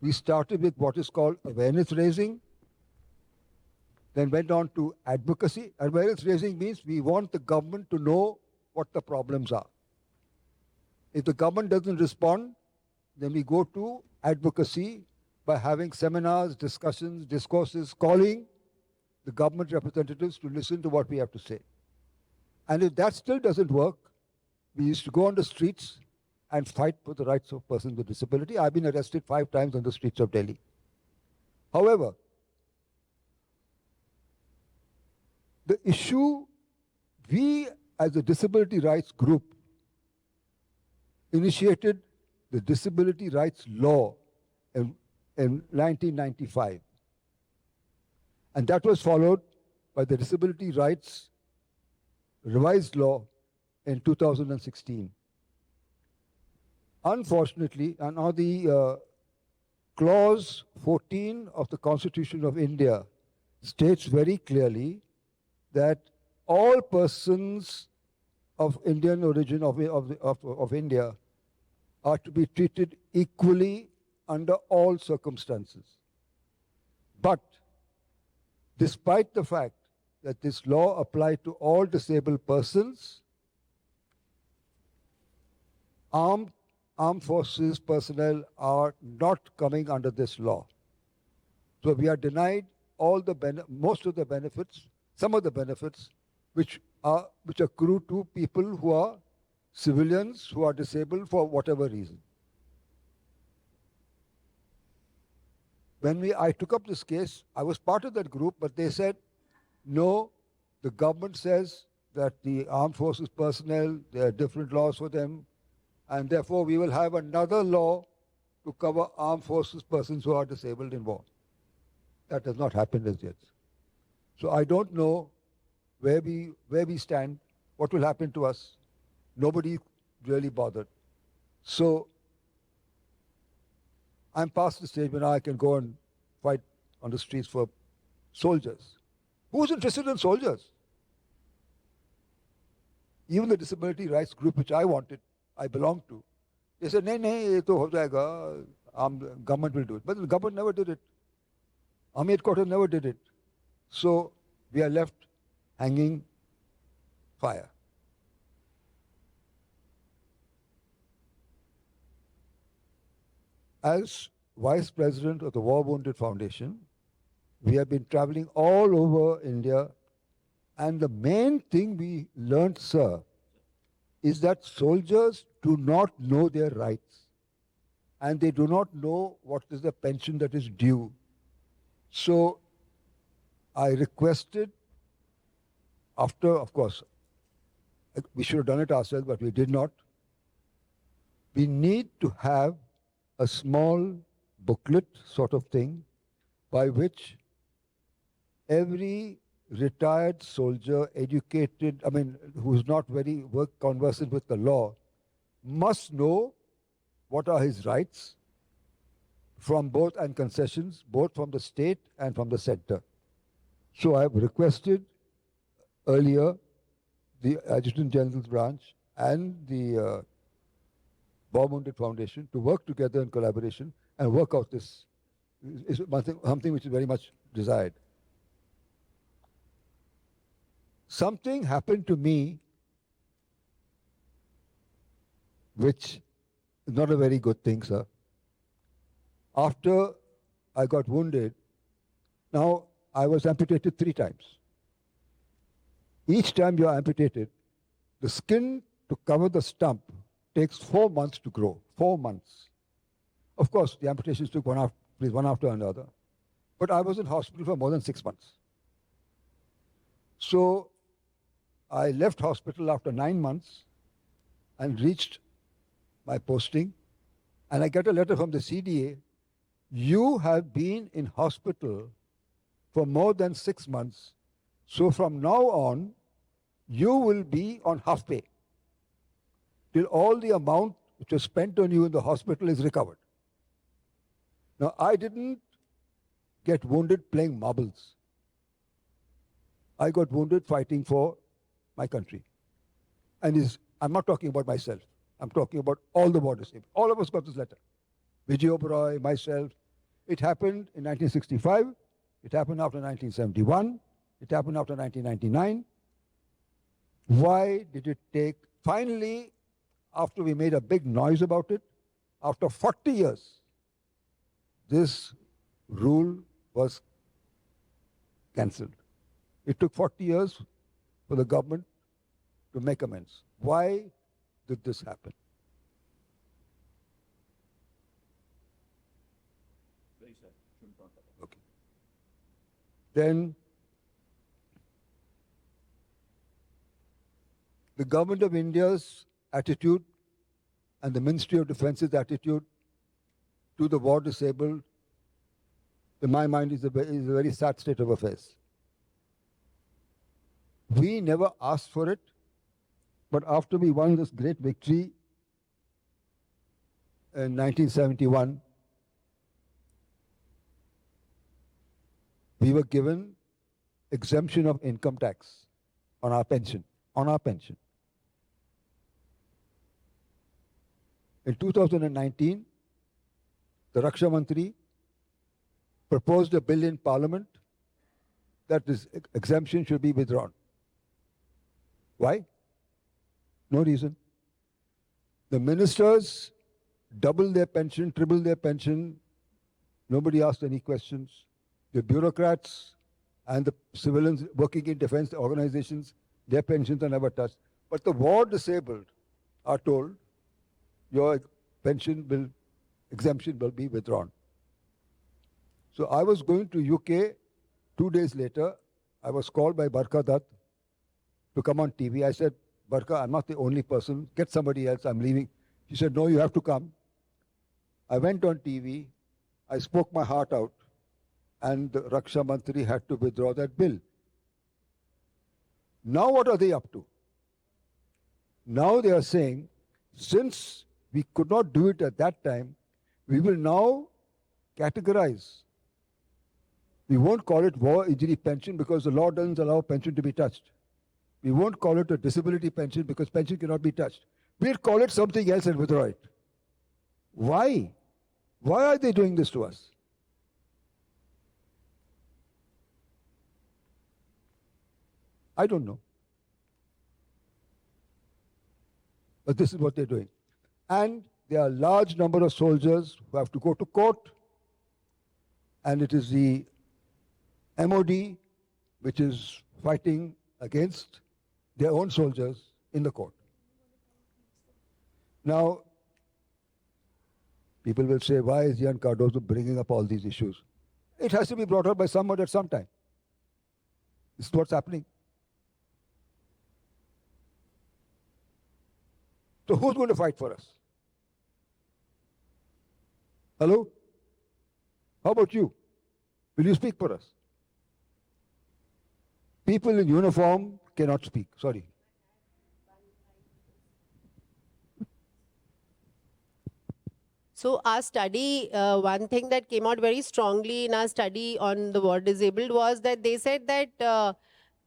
We started with what is called awareness raising, then went on to advocacy. Awareness raising means we want the government to know what the problems are. If the government doesn't respond, then we go to advocacy by having seminars, discussions, discourses, calling the government representatives to listen to what we have to say. And if that still doesn't work, we used to go on the streets and fight for the rights of persons with disability. I've been arrested 5 times on the streets of Delhi. However, the issue, we as a disability rights group initiated the disability rights law in 1995. And that was followed by the disability rights revised law in 2016. Unfortunately, and now the clause 14 of the Constitution of India states very clearly that all persons of Indian origin of India are to be treated equally under all circumstances. But despite the fact that this law applied to all disabled persons, armed forces personnel are not coming under this law. So we are denied most of the benefits, some of the benefits which accrue to people who are civilians, who are disabled for whatever reason. When I took up this case, I was part of that group, but they said, no, the government says that the armed forces personnel, there are different laws for them, and therefore we will have another law to cover armed forces persons who are disabled in war. That has not happened as yet. So I don't know where we stand, what will happen to us. Nobody really bothered. So I'm past the stage when I can go and fight on the streets for soldiers. Who's interested in soldiers? Even the disability rights group which I belong to, they said, "No, ye to ho jayega, government will do it." But the government never did it. Army headquarters never did it. So we are left hanging fire. As Vice President of the War Wounded Foundation, we have been traveling all over India, and the main thing we learned, sir, is that soldiers do not know their rights, and they do not know what is the pension that is due. So I requested, after, of course, we should have done it ourselves, but we did not. We need to have a small booklet sort of thing by which every retired soldier, educated, who's not very conversant with the law, must know what are his rights from both, and concessions, both from the state and from the center. So I have requested earlier the Adjutant General's branch and the War Wounded Foundation to work together in collaboration and work out this. Is something which is very much desired. Something happened to me which is not a very good thing, sir. After I got wounded, now I was amputated 3 times. Each time you are amputated, the skin to cover the stump takes 4 months to grow. 4 months. Of course, the amputations took one after another. But I was in hospital for more than 6 months. So I left hospital after 9 months and reached my posting. And I get a letter from the CDA. You have been in hospital for more than 6 months. So from now on, you will be on half pay till all the amount which was spent on you in the hospital is recovered. Now, I didn't get wounded playing marbles. I got wounded fighting for my country. And I'm not talking about myself. I'm talking about all the war disabled. All of us got this letter. Vijay Oberoi, myself. It happened in 1965. It happened after 1971. It happened after 1999. Why did it take? Finally, after we made a big noise about it, after 40 years, this rule was cancelled. It took 40 years for the government to make amends. Why did this happen? Okay. Then the government of India's attitude and the Ministry of Defence's attitude to the war disabled, in my mind, is a very sad state of affairs. We never asked for it, but after we won this great victory in 1971, we were given exemption of income tax on our pension. In 2019, the Raksha Mantri proposed a bill in Parliament that this exemption should be withdrawn. Why? No reason. The ministers double their pension, triple their pension. Nobody asked any questions. The bureaucrats and the civilians working in defense organizations, their pensions are never touched. But the war disabled are told, your exemption will be withdrawn. So I was going to UK. 2 days later, I was called by Barkha Dutt to come on TV. I said, Barkha, I'm not the only person. Get somebody else. I'm leaving. She said, no, you have to come. I went on TV. I spoke my heart out. And the Raksha Mantri had to withdraw that bill. Now what are they up to? Now they are saying, since we could not do it at that time, we will now categorize. We won't call it war injury pension because the law doesn't allow pension to be touched. We won't call it a disability pension because pension cannot be touched. We'll call it something else and withdraw it. Why? Why are they doing this to us? I don't know. But this is what they're doing. And there are a large number of soldiers who have to go to court, and it is the MOD which is fighting against their own soldiers in the court. Now, people will say, why is Jan Cardozo bringing up all these issues? It has to be brought up by someone at some time. This is what's happening. So who's going to fight for us? Hello? How about you? Will you speak for us? People in uniform cannot speak. Sorry. So our study, one thing that came out very strongly in our study on the war disabled was that they said that,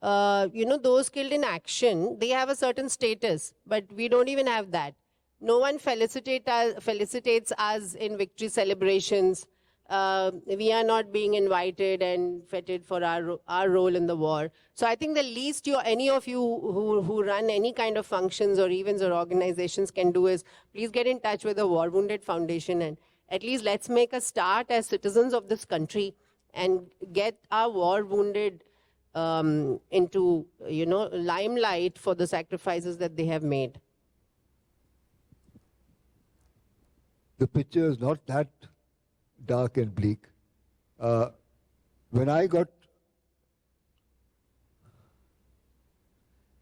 those killed in action, they have a certain status, but we don't even have that. No one felicitates us in victory celebrations. We are not being invited and feted for our role in the war. So I think the least any of you who run any kind of functions or events or organizations can do is please get in touch with the War Wounded Foundation, and at least let's make a start as citizens of this country and get our war wounded into limelight for the sacrifices that they have made. The picture is not that dark and bleak. When I got,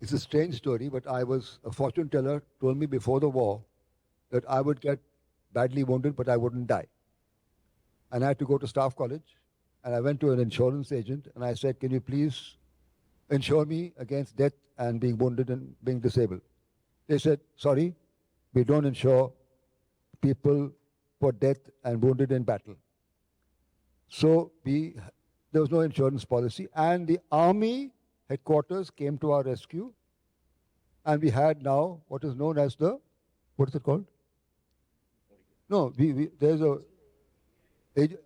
it's a strange story, but a fortune teller told me before the war that I would get badly wounded, but I wouldn't die. And I had to go to staff college, and I went to an insurance agent, and I said, can you please insure me against death and being wounded and being disabled? They said, sorry, we don't insure people for death and wounded in battle. So there was no insurance policy, and the army headquarters came to our rescue, and we had now what is known as what is it called? No, there's a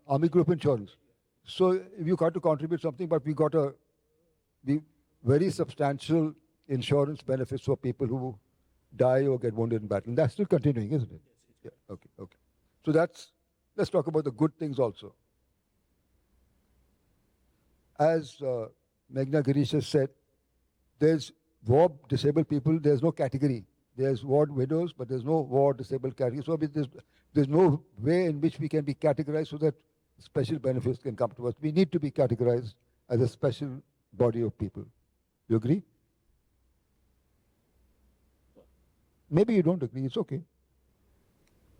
army group insurance. So you got to contribute something, but we got the very substantial insurance benefits for people who die or get wounded in battle. And that's still continuing, isn't it? Yeah. Okay. So let's talk about the good things also. As Meghna, Girish has said, there's war disabled people, there's no category. There's war widows, but there's no war disabled category. So there's no way in which we can be categorized so that special benefits can come to us. We need to be categorized as a special body of people. You agree? Maybe you don't agree, it's okay.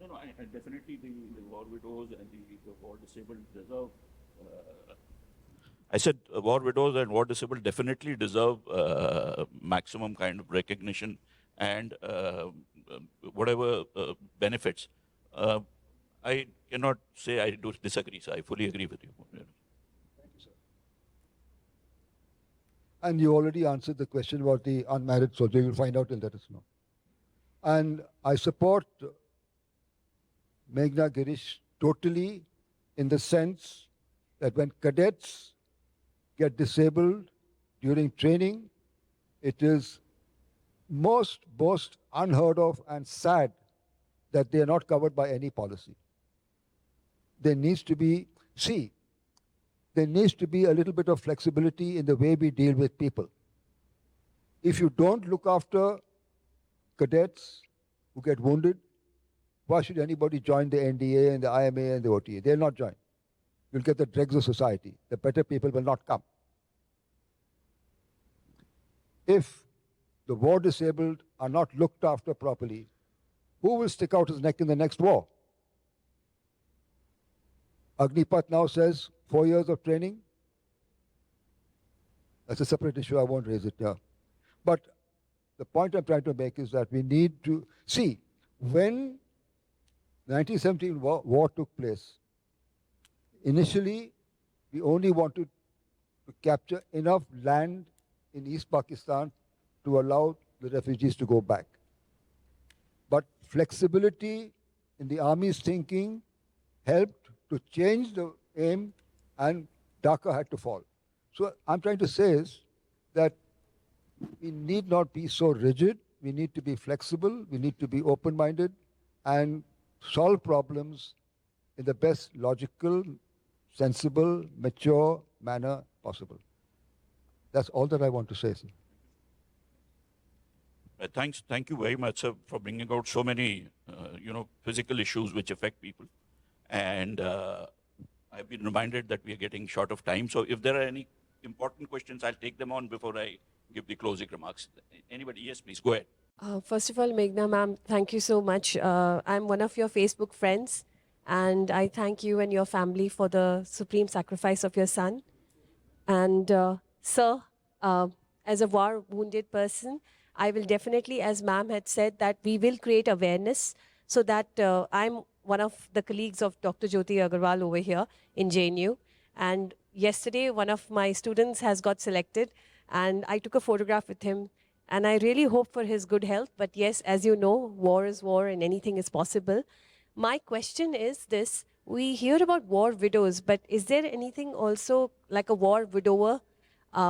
No, I definitely the war widows and the war disabled deserve. I said war widows and war disabled definitely deserve maximum kind of recognition and whatever benefits. I cannot say I do disagree, so I fully agree with you. Thank you, sir. And you already answered the question about the unmarried soldier. You'll find out and let us know. And I support Meghna, Girish totally in the sense that when cadets get disabled during training, it is most unheard of and sad that they are not covered by any policy. There needs to be a little bit of flexibility in the way we deal with people. If you don't look after cadets who get wounded, why should anybody join the NDA and the IMA and the OTA? They'll not join. You'll get the dregs of society. The better people will not come. If the war disabled are not looked after properly, who will stick out his neck in the next war? Agnipath now says 4 years of training. That's a separate issue. I won't raise it here. But the point I'm trying to make is that we need to see when the 1917 war took place, initially, we only wanted to capture enough land in East Pakistan to allow the refugees to go back. But flexibility in the army's thinking helped to change the aim, and Dhaka had to fall. So I'm trying to say is that we need not be so rigid. We need to be flexible. We need to be open-minded and solve problems in the best logical, sensible, mature manner possible. That's all that I want to say, sir. Thank you very much, sir, for bringing out so many, physical issues which affect people. And I've been reminded that we are getting short of time. So if there are any important questions, I'll take them on before I give the closing remarks. Anybody? Yes, please, go ahead. First of all, Meghna ma'am, thank you so much. I'm one of your Facebook friends, and I thank you and your family for the supreme sacrifice of your son. And sir, as a war-wounded person, I will definitely, as ma'am had said, that we will create awareness so that I'm one of the colleagues of Dr. Jyoti Agarwal over here in JNU. And yesterday, one of my students has got selected, and I took a photograph with him. And I really hope for his good health. But yes, as you know, war is war and anything is possible. My question is this. We hear about war widows, but is there anything also like a war widower?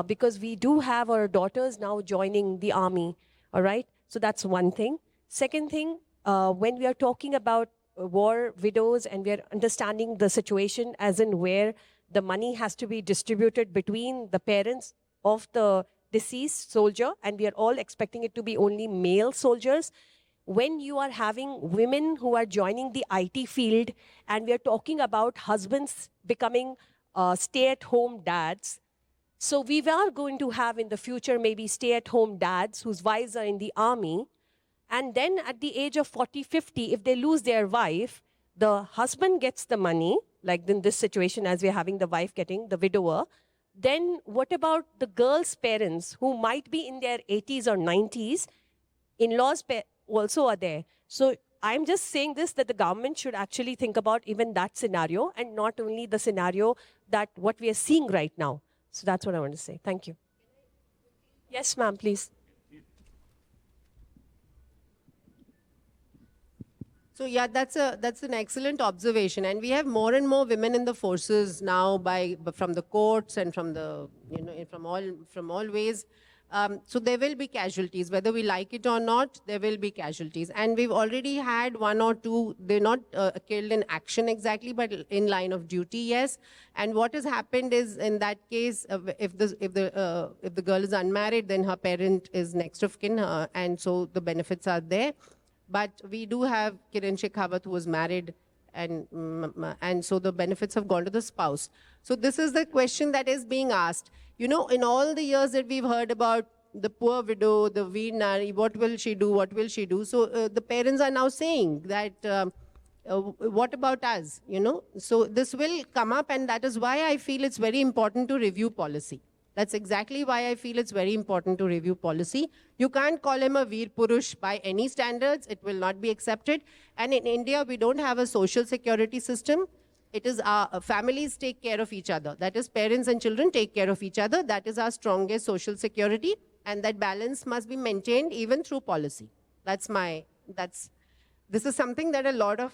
Because we do have our daughters now joining the army, all right? So that's one thing. Second thing, when we are talking about war widows and we are understanding the situation as in where the money has to be distributed between the parents of the deceased soldier, and we are all expecting it to be only male soldiers. When you are having women who are joining the IT field, and we are talking about husbands becoming stay-at-home dads, so we are going to have in the future maybe stay-at-home dads whose wives are in the army, and then at the age of 40, 50, if they lose their wife, the husband gets the money, like in this situation as we're having the wife getting, the widower. Then what about the girl's parents who might be in their 80s or 90s? In-laws also are there. So I'm just saying this, that the government should actually think about even that scenario and not only the scenario that what we are seeing right now. So that's what I want to say. Thank you. Yes, ma'am, please. So yeah, that's an excellent observation, and we have more and more women in the forces now from the courts and from the from all ways. So there will be casualties, whether we like it or not. There will be casualties, and we've already had one or two. They're not killed in action exactly, but in line of duty, yes. And what has happened is, in that case, if the girl is unmarried, then her parent is next of kin, and so the benefits are there. But we do have Kiran Shekhawat, who was married, and so the benefits have gone to the spouse. So this is the question that is being asked. You know, in all the years that we've heard about the poor widow, the Veer Nari, what will she do, what will she do? So the parents are now saying that, what about us, you know? So this will come up, and that is why I feel it's very important to review policy. That's exactly why I feel it's very important to review policy. You can't call him a Veer Purush by any standards. It will not be accepted. And in India, we don't have a social security system. It is our families take care of each other. That is, parents and children take care of each other. That is our strongest social security. And that balance must be maintained even through policy. This is something that a lot of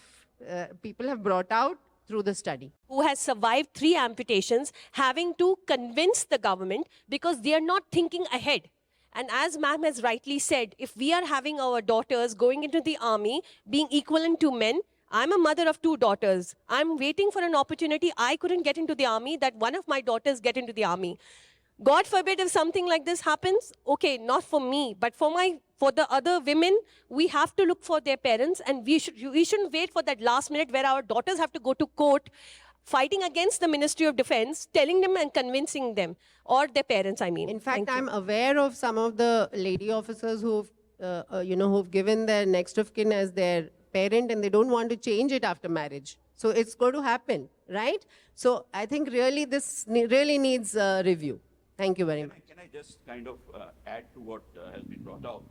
people have brought out through the study. Who has survived 3 amputations, having to convince the government because they are not thinking ahead. And as ma'am has rightly said, if we are having our daughters going into the army, being equivalent to men, I'm a mother of 2 daughters. I'm waiting for an opportunity. I couldn't get into the army, that one of my daughters get into the army. God forbid if something like this happens, okay, not for me, but for the other women, we have to look for their parents, and we shouldn't wait for that last minute where our daughters have to go to court, fighting against the Ministry of Defense, telling them and convincing them, or their parents, I mean. In fact, I'm aware of some of the lady officers who've given their next of kin as their parent, and they don't want to change it after marriage. So it's going to happen, right? So I think really this really needs review. Thank you very much. Can I just kind of add to what has been brought out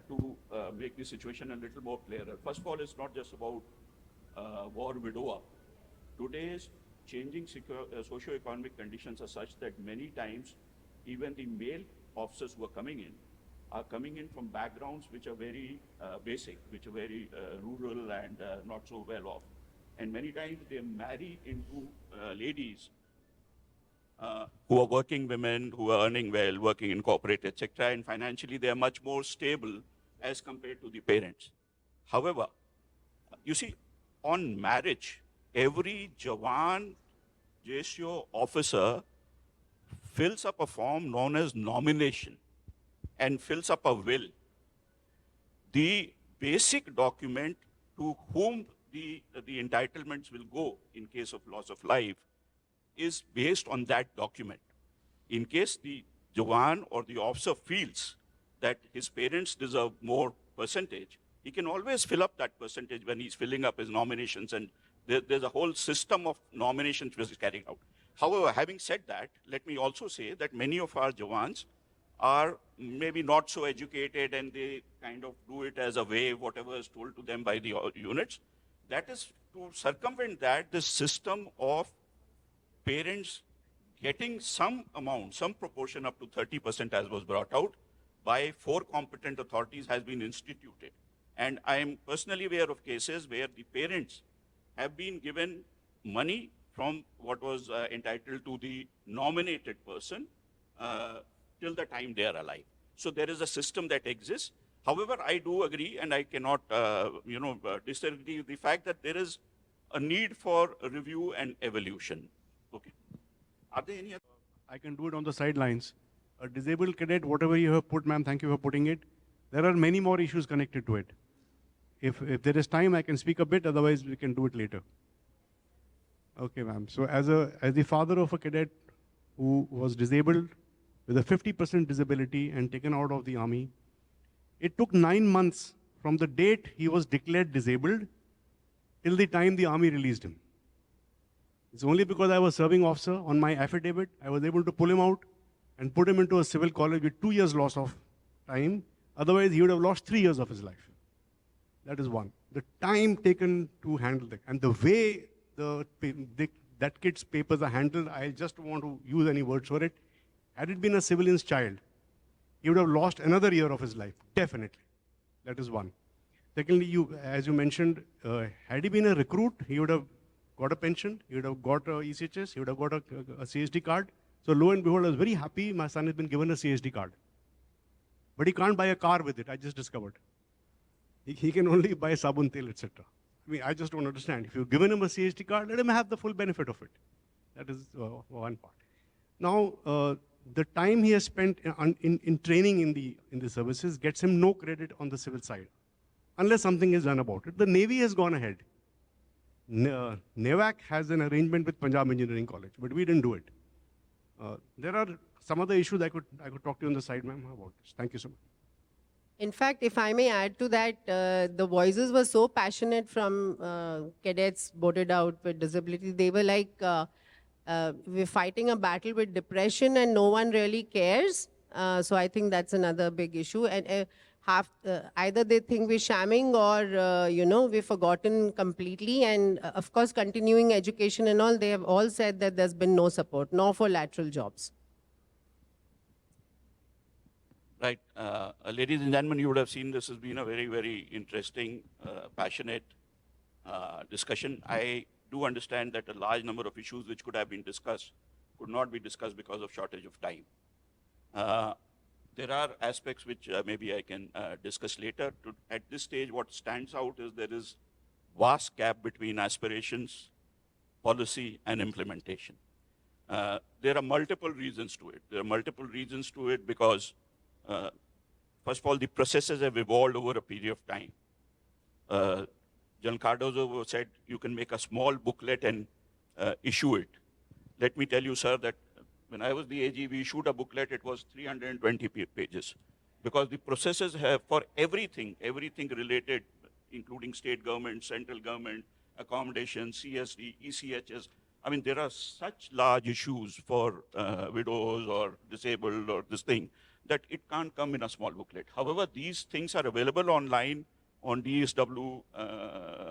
to make the situation a little more clearer? First of all, it's not just about war widower. Today's changing socio-economic conditions are such that many times even the male officers who are coming in from backgrounds which are very basic, which are very rural and not so well off. And many times they marry into ladies who are working women, who are earning well, working in corporate, etc. And financially they are much more stable as compared to the parents. However, you see, on marriage, every Jawan JSO officer fills up a form known as nomination and fills up a will. The basic document to whom the entitlements will go in case of loss of life is based on that document. In case the Jawan or the officer feels that his parents deserve more percentage, he can always fill up that percentage when he's filling up his nominations, and there's a whole system of nominations which is carried out. However, having said that, let me also say that many of our Jawans are maybe not so educated and they kind of do it as a way, whatever is told to them by the units. That is to circumvent that, this system of parents getting some amount, some proportion up to 30% as was brought out by 4 competent authorities has been instituted. And I am personally aware of cases where the parents have been given money from what was entitled to the nominated person till the time they are alive. So there is a system that exists. However, I do agree, and I cannot disagree with the fact that there is a need for a review and evolution. Okay. Are there any other? I can do it on the sidelines. A disabled cadet, whatever you have put, ma'am, thank you for putting it. There are many more issues connected to it. If there is time, I can speak a bit, otherwise we can do it later. Okay, ma'am. So as the father of a cadet who was disabled with a 50% disability and taken out of the army, it took 9 months from the date he was declared disabled till the time the army released him. It's only because I was serving officer on my affidavit, I was able to pull him out and put him into a civil college with 2 years loss of time. Otherwise, he would have lost 3 years of his life. That is one. The time taken to handle that and the way that kid's papers are handled, I just want to use any words for it. Had it been a civilian's child, he would have lost another year of his life, definitely. That is one. Secondly, as you mentioned, had he been a recruit, he would have got a pension, he would have got a ECHS, he would have got a CSD card. So lo and behold, I was very happy my son has been given a CSD card. But he can't buy a car with it, I just discovered. He can only buy sabun tel, etc. I mean, I just don't understand. If you've given him a CSD card, let him have the full benefit of it. That is one part. Now, the time he has spent in training in the services gets him no credit on the civil side, unless something is done about it. The Navy has gone ahead. NEVAC has an arrangement with Punjab Engineering College, but we didn't do it. There are some other issues I could talk to you on the side, ma'am, about this. Thank you so much. In fact, if I may add to that, the voices were so passionate from cadets voted out with disability. They were like, we're fighting a battle with depression and no one really cares. So I think that's another big issue. And either they think we're shamming or, we've forgotten completely. And of course, continuing education and all, they have all said that there's been no support, nor for lateral jobs. Right. Ladies and gentlemen, you would have seen this has been a very, very interesting, passionate discussion. I do understand that a large number of issues which could have been discussed could not be discussed because of shortage of time. There are aspects which maybe I can discuss later. At this stage, what stands out is there is vast gap between aspirations, policy, and implementation. There are multiple reasons to it. There are multiple reasons to it because first of all, the processes have evolved over a period of time. General Cardozo said you can make a small booklet and issue it. Let me tell you, sir, that when I was the AG, we issued a booklet, it was 320 pages. Because the processes have, for everything related, including state government, central government, accommodation, CSD, ECHS, I mean, there are such large issues for widows or disabled or this thing, that it can't come in a small booklet. However, these things are available online on DSW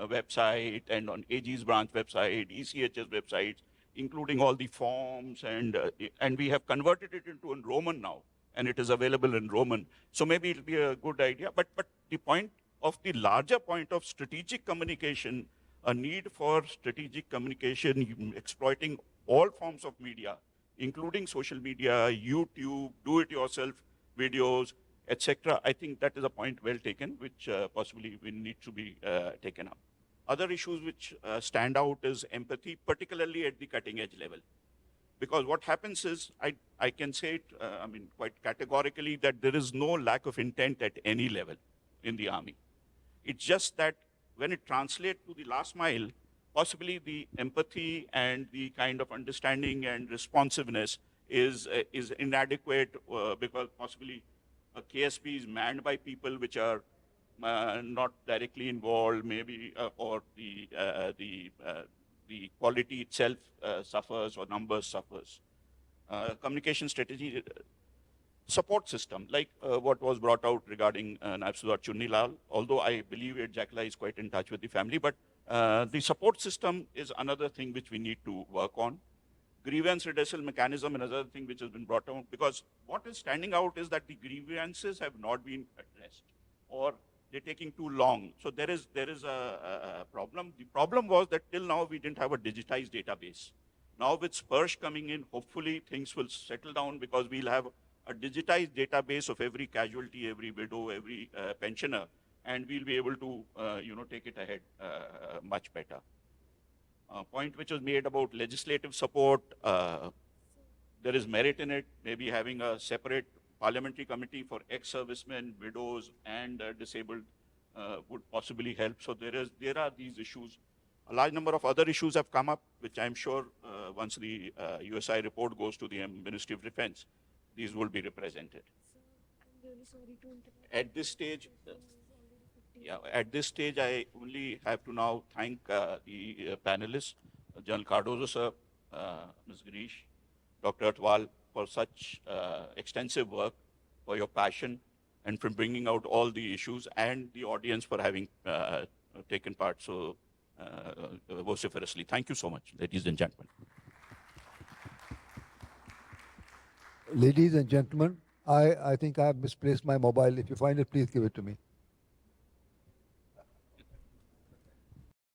website and on AG's branch website, ECHS websites, including all the forms, and we have converted it into a Roman now, and it is available in Roman. So maybe it'll be a good idea. But the point of the larger point of strategic communication, a need for strategic communication, exploiting all forms of media, including social media, YouTube, do-it-yourself videos, etc. I think that is a point well taken, which possibly will need to be taken up. Other issues which stand out is empathy, particularly at the cutting edge level. Because what happens is, I can say it, quite categorically, that there is no lack of intent at any level in the army. It's just that when it translates to the last mile, possibly the empathy and the kind of understanding and responsiveness is inadequate because possibly a KSP is manned by people which are not directly involved, maybe, or the quality itself suffers or numbers suffers. Communication strategy, support system, like what was brought out regarding Naibsudar Chunnilal, although I believe Jakla is quite in touch with the family, but the support system is another thing which we need to work on. Grievance redressal mechanism, another thing which has been brought out, because what is standing out is that the grievances have not been addressed, or they're taking too long. So there is a problem. The problem was that till now we didn't have a digitized database. Now with Spursh coming in, hopefully things will settle down because we'll have a digitized database of every casualty, every widow, every pensioner, and we'll be able to take it ahead much better. Point which was made about legislative support, there is merit in it, maybe having a separate parliamentary committee for ex-servicemen, widows, and disabled would possibly help. So there are these issues. A large number of other issues have come up, which I'm sure once the USI report goes to the Ministry of Defense, these will be represented. I'm really sorry to interrupt. At this stage, I only have to now thank the panelists, General Cardozo sir, Ms. Girish, Dr. Atwal, for such extensive work, for your passion, and for bringing out all the issues, and the audience for having taken part so vociferously. Thank you so much, ladies and gentlemen. Ladies and gentlemen, I think I have misplaced my mobile. If you find it, please give it to me.